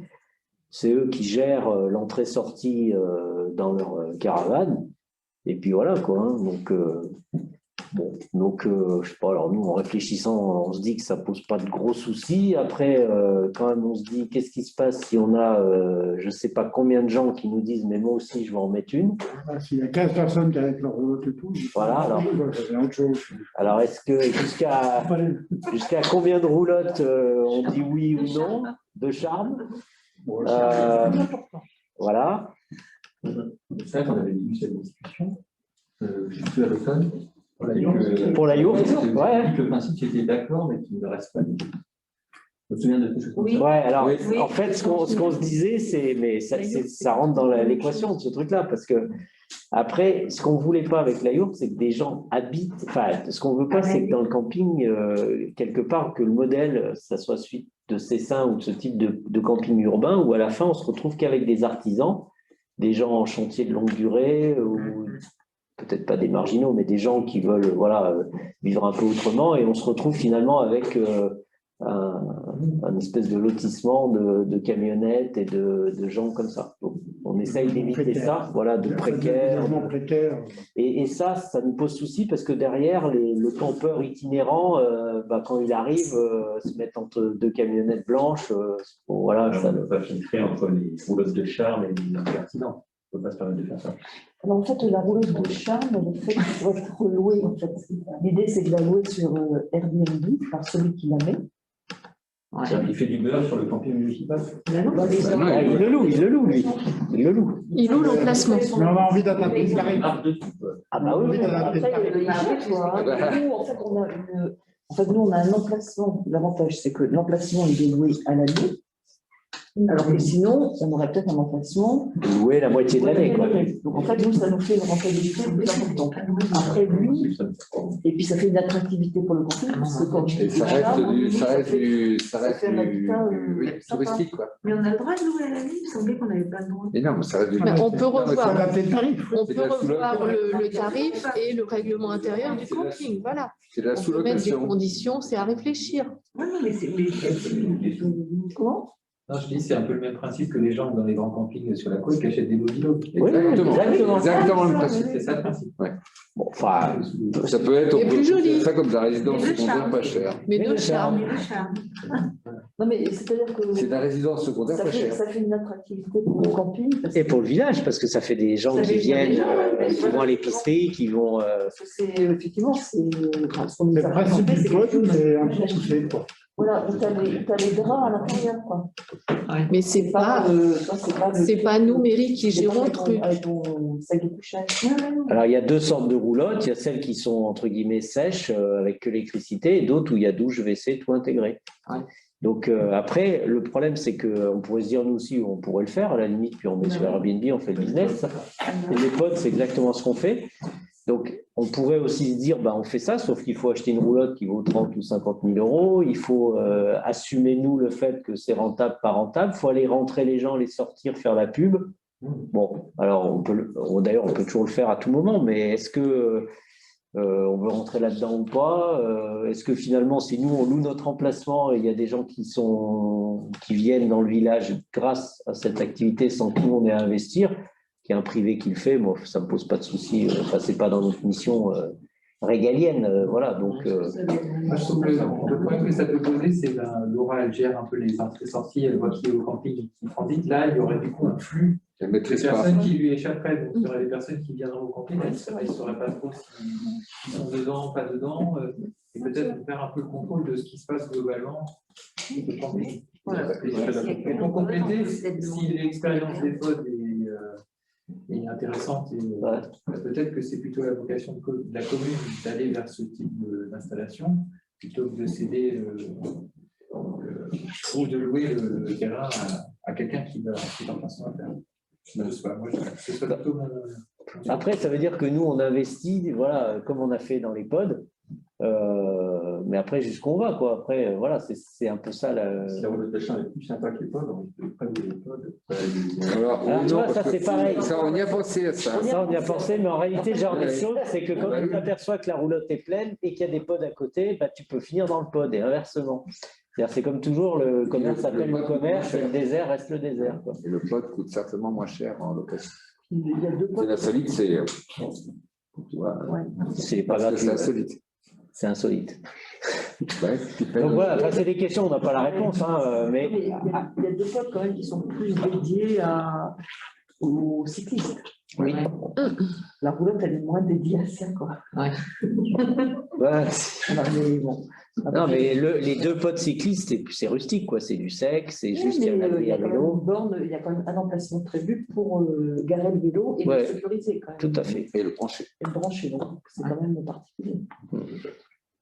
C'est eux qui gèrent l'entrée-sortie dans leur caravane. Et puis voilà, quoi. Hein. Donc, je sais pas, alors nous, en réfléchissant, on se dit que ça pose pas de gros soucis. Après, quand même, on se dit, qu'est-ce qui se passe si on a, je sais pas combien de gens qui nous disent, mais moi aussi, je vais en mettre une. S'il y a 15 personnes qui avec leur roulotte et tout, voilà, autre chose. Alors, est-ce que jusqu'à combien de roulottes on dit oui ou non de charme? Voilà. C'est vrai qu'on avait eu cette discussion, je suis à l'automne. Pour la yourte, ouais. Le principe, c'était d'accord, mais qu'il ne reste pas. Je me souviens de quelque chose comme ça. Ouais, alors, en fait, ce qu'on se disait, mais ça rentre dans l'équation de ce truc-là, parce que après, ce qu'on ne voulait pas avec la yourte, c'est que des gens habitent. Enfin, ce qu'on ne veut pas, c'est que dans le camping, quelque part, que le modèle, ça soit suite de Cessin ou de ce type de camping urbain, où à la fin, on se retrouve qu'avec des artisans, des gens en chantier de longue durée, ou peut-être pas des marginaux, mais des gens qui veulent vivre un peu autrement, et on se retrouve finalement avec un espèce de lotissement de camionnettes et de gens comme ça. Donc, on essaye d'éviter ça, de précaires. Et ça nous pose souci parce que derrière, le campeur itinérant, quand il arrive, se met entre 2 camionnettes blanches. Alors, ça ne peut pas filtrer entre les roulottes de charme et les accidents. On ne peut pas se permettre de faire ça. Alors, en fait, la roulotte de charme, le fait qu'il faut être loué, en fait. L'idée, c'est de la louer sur Airbnb par celui qui la met. Ouais. Il fait du beurre sur le camping municipal. Il le loue, lui. Il le loue. Il loue l'emplacement. Mais on a envie d'adapter le tarif. Ah bah oui. En fait, nous, on a un emplacement. L'avantage, c'est que l'emplacement, il est loué à l'année. Alors que sinon, on aurait peut-être un emplacement. Louer la moitié de l'année, quoi. Donc en fait, nous, ça nous fait une rentabilité plus importante. Après, lui, et puis ça fait une attractivité pour le camping, parce que quand Et ça reste du touristique, quoi. Mais on a le droit de louer à la nuit, il me semblait qu'on n'avait pas le droit. Mais non, mais ça reste du On peut revoir, le tarif. on peut revoir le tarif et le règlement intérieur du camping. Voilà. C'est la On peut mettre des sous-location. conditions, c'est à réfléchir. Ouais, non, mais c'est. Comment? Non, je dis, c'est un peu le même principe que les gens dans les grands campings sur la côte qui achètent des mobilos. Exactement le principe. C'est ça le principe. Bon, enfin, Ça peut être, Et plus joli. ça comme de la résidence Et de secondaire charme. pas chère. Mais de charme. Non, mais c'est-à-dire que C'est de la résidence secondaire ça pas fait, chère. ça fait une attractivité pour le camping. Parce et pour le village, parce que ça fait des gens Ça qui fait viennent, des gens, qui vont à l'épicerie, qui vont. que c'est effectivement, c'est. Enfin, ce qu'on nous Le a principe présenté, du c'est quelque code, chose- c'est un peu poussé, quoi. Voilà, où t'as les draps à l'intérieur, quoi. Mais c'est pas, c'est pas nous, mairie, qui gérons le truc. Avec ton sac de couchage. Alors, il y a deux sortes de roulottes. Il y a celles qui sont, entre guillemets, sèches, avec que l'électricité, et d'autres où il y a douche, WC, tout intégré. Ouais. Donc, après, le problème, c'est qu'on pourrait se dire, nous aussi, on pourrait le faire, à la limite, puis on met sur Airbnb, on fait le business. Et les potes, c'est exactement ce qu'on fait. Donc, on pourrait aussi se dire, on fait ça, sauf qu'il faut acheter une roulotte qui vaut 30 ou 50 000 euros. Il faut assumer, nous, le fait que c'est rentable, pas rentable. Il faut aller rentrer les gens, les sortir, faire la pub. Bon, alors, d'ailleurs, on peut toujours le faire à tout moment, mais est-ce que on veut rentrer là-dedans ou pas? Est-ce que finalement, si nous, on loue notre emplacement et il y a des gens qui viennent dans le village grâce à cette activité sans que nous, on ait à investir, qu'il y a un privé qui le fait, moi, ça ne me pose pas de souci. Enfin, ce n'est pas dans notre mission régalienne. Voilà, donc. Moi, je trouve que le problème que ça peut poser, c'est Laura, elle gère un peu les entrées-sorties, elle voit qui est au camping qui transite. Là, il y aurait du coup un flux Elle de maîtrise pas. personnes qui lui échapperaient. Donc, il y aurait des personnes qui viendront au camping, elles ne sauraient pas trop s'ils sont dedans, pas dedans. Et peut-être faire un peu le contrôle de ce qui se passe globalement au camping. Et pour compléter, si l'expérience des pods est intéressante, peut-être que c'est plutôt la vocation de la commune d'aller vers ce type d'installation plutôt que de céder ou de louer le terrain à quelqu'un qui est en train de se faire. Ce soit plutôt Après, ça veut dire que nous, on investit, voilà, comme on a fait dans les pods, mais après, jusqu'où on va, quoi. Après, voilà, c'est un peu ça. Si la roulotte d'achat est plus sympa que les pods, on peut prendre des pods. Alors, tu vois, ça, c'est pareil. Ça, on y a pensé à ça. Ça, on y a pensé, mais en réalité, genre des choses, c'est que quand tu t'aperçois que la roulotte est pleine et qu'il y a des pods à côté, tu peux finir dans le pod et inversement. C'est comme toujours, le commerce s'appelle le commerce et le désert reste le désert, quoi. Et le pod coûte certainement moins cher en location. Il y a deux C'est potes. la solide, c'est. C'est pas gratuit. C'est insolite. C'est insolite. Ouais, Donc voilà, enfin, c'est des questions, on n'a pas la réponse, mais. Il y a deux potes quand même qui sont plus dédiés aux cyclistes. Oui. La roulotte, elle est moins dédiée à ça, quoi. Ouais. Alors, mais bon. Non, mais les deux pods cyclistes, c'est rustique, quoi. C'est du sec, c'est juste Oui, qu'il y a mais une abri il y a à quand même vélo. une borne, il y a quand même un emplacement prévu pour garer le vélo et Ouais. le sécuriser quand même. Tout à fait. Et le brancher. Et le brancher, donc c'est quand même particulier.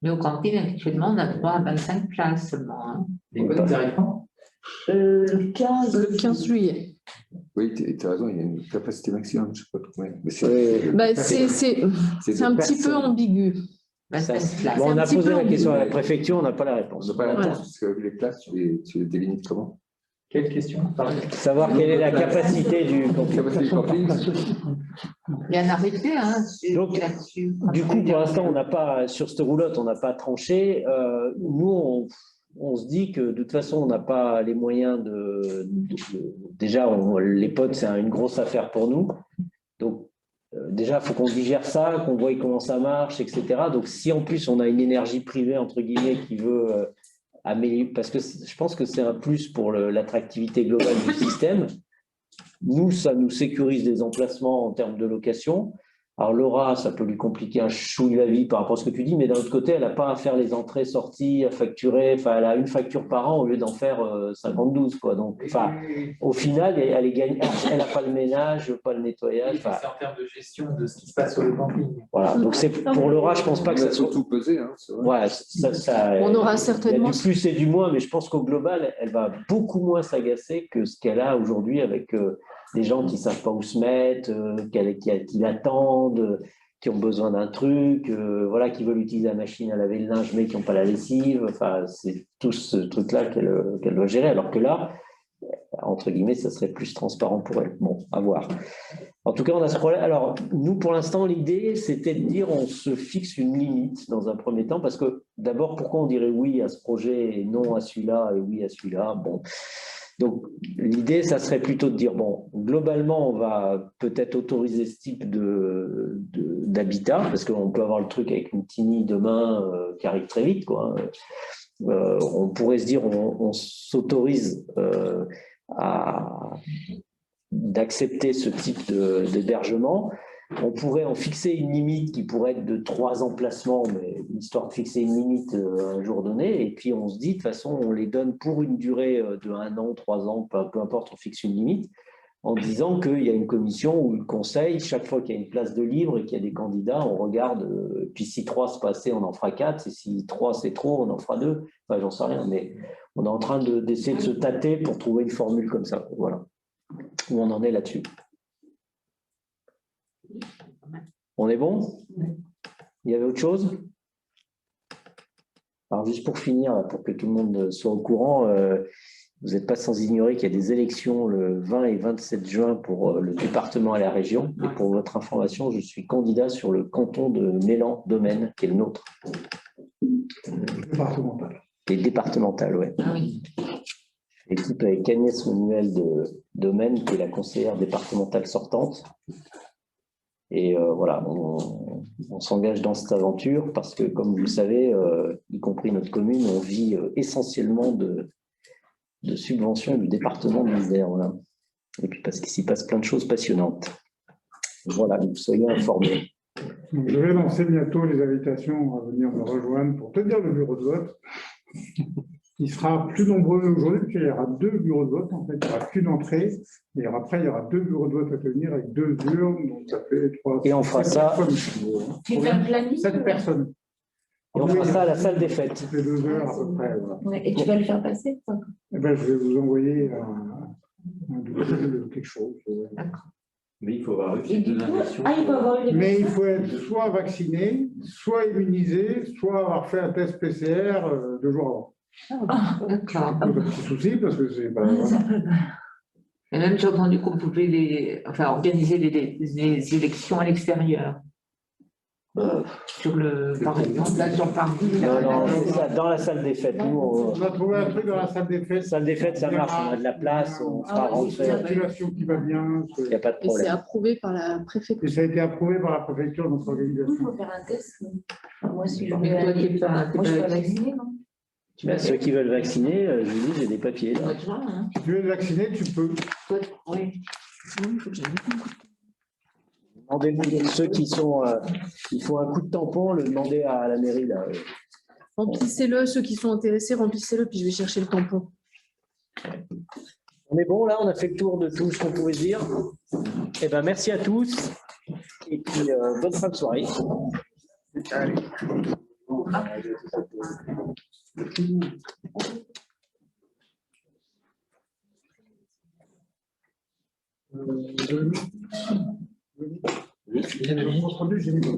Mais au camping, actuellement, on a droit à 25 places seulement. Hein. Les pods, ils arrivent quand Le 15 juillet. Oui, tu as raison, il y a une capacité maximum, je ne sais pas combien. Mais C'est un petit peu ambigu. Bon, on a posé la question à la préfecture, on n'a pas la réponse. On n'a pas la réponse, parce que les places, tu les délimites comment? Quelle question? Savoir quelle est la capacité du camping. Il y a un arrêté là-dessus. Du coup, pour l'instant, on n'a pas, sur cette roulotte, on n'a pas tranché. Nous, on se dit que de toute façon, on n'a pas les moyens déjà, les pods, c'est une grosse affaire pour nous. Donc, déjà, il faut qu'on digère ça, qu'on voie comment ça marche, etc. Donc, si en plus, on a une énergie privée, entre guillemets, qui veut améliorer, parce que je pense que c'est un plus pour l'attractivité globale du système. Nous, ça nous sécurise des emplacements en termes de location. Alors Laura, ça peut lui compliquer un chouille la vie par rapport à ce que tu dis, mais d'un autre côté, elle n'a pas à faire les entrées, sorties, à facturer. Enfin, elle a une facture par an au lieu d'en faire 52, quoi. Donc, enfin, au final, elle est gagnée. Elle n'a pas le ménage, pas le nettoyage. C'est en termes de gestion de ce qui se passe sur le camping. Voilà. Donc c'est pour Laura, je pense pas que ça soit tout pesé. Hein, ouais, ça, On aura il y a certainement. du plus et du moins, mais je pense qu'au global, elle va beaucoup moins s'agacer que ce qu'elle a aujourd'hui avec des gens qui ne savent pas où se mettre, qui l'attendent, qui ont besoin d'un truc, voilà, qui veulent utiliser la machine à laver le linge, mais qui n'ont pas la lessive. Enfin, c'est tout ce truc-là qu'elle doit gérer. Alors que là, entre guillemets, ça serait plus transparent pour elle. Bon, à voir. En tout cas, on a ce problème. Alors, nous, pour l'instant, l'idée, c'était de dire on se fixe une limite dans un premier temps, parce que d'abord, pourquoi on dirait oui à ce projet et non à celui-là et oui à celui-là? Bon. Donc, l'idée, ça serait plutôt de dire, bon, globalement, on va peut-être autoriser ce type d'habitat, parce qu'on peut avoir le truc avec une tiny demain qui arrive très vite, quoi. On pourrait se dire, on s'autorise d'accepter ce type d'hébergement. On pourrait en fixer une limite qui pourrait être de 3 emplacements, mais histoire de fixer une limite un jour donné. Et puis on se dit, de toute façon, on les donne pour une durée de 1 an, 3 ans, peu importe, on fixe une limite, en disant qu'il y a une commission ou le conseil, chaque fois qu'il y a une place de libre et qu'il y a des candidats, on regarde, puis si 3 c'est pas assez, on en fera 4, et si 3 c'est trop, on en fera 2. Enfin, j'en sais rien, mais on est en train d'essayer de se tâter pour trouver une formule comme ça. Voilà. Où on en est là-dessus. On est bon? Il y avait autre chose? Alors, juste pour finir, pour que tout le monde soit au courant, vous n'êtes pas sans ignorer qu'il y a des élections le 20 et 27 juin pour le département et la région. Et pour votre information, je suis candidat sur le canton de Mélan-Domaine, qui est le nôtre. Départemental. Et départemental, oui. Ah oui. Équipe avec Agnès Manuel de Domaine, qui est la conseillère départementale sortante. Et voilà, on s'engage dans cette aventure parce que, comme vous le savez, y compris notre commune, on vit essentiellement de subventions du département de l'Isère. Voilà. Et puis parce qu'il s'y passe plein de choses passionnantes. Voilà, que vous soyez informés. Donc, je vais lancer bientôt les invitations à venir me rejoindre pour tenir le bureau de vote. Il sera plus nombreux aujourd'hui, puisqu'il y aura 2 bureaux de vote. En fait, il n'y aura qu'une entrée. Et après, il y aura 2 bureaux de vote à tenir avec 2 urnes. Donc, ça fait 3. Et on fera ça. Tu fais un planning? 7 personnes. Et on fera ça à la salle des fêtes. Ça fait 2 heures à peu près. Voilà. Ouais, et tu vas le faire passer, quoi. Eh ben, je vais vous envoyer un dossier de quelque chose. Mais il faut avoir Et du coup, il faut avoir eu des Mais il faut être soit vacciné, soit immunisé, soit avoir fait un test PCR 2 jours avant. Ah, d'accord. C'est un petit souci parce que c'est pas. Et même, j'ai entendu qu'on pouvait organiser les élections à l'extérieur. Par exemple, là, sur Paris. Non, c'est ça, dans la salle des fêtes. Nous, On a trouvé un truc dans la salle des fêtes. Salle des fêtes, ça marche, on a de la place, on fera rentrer. Circulation qui va bien. Il n'y a pas de Et c'est problème. approuvé par la préfecture. Et ça a été approuvé par la préfecture, notre Il organisation. faut faire un test. Moi, si je Mais toi, tu es pas Moi, je suis pas vaccinée, non? Bah, ceux qui veulent vacciner, je vous dis, j'ai des papiers. Là. Si tu veux être vacciné, tu peux. Oui. Demandez-vous ceux qui sont, il faut un coup de tampon, le demander à la mairie. Là. Remplissez-le, ceux qui sont intéressés, remplissez-le, puis je vais chercher le tampon. On est bon, là, on a fait le tour de tout ce qu'on pouvait dire. Eh ben, merci à tous. Et puis, bonne fin de soirée. Allez. J'ai mis le compte rendu, j'ai mis le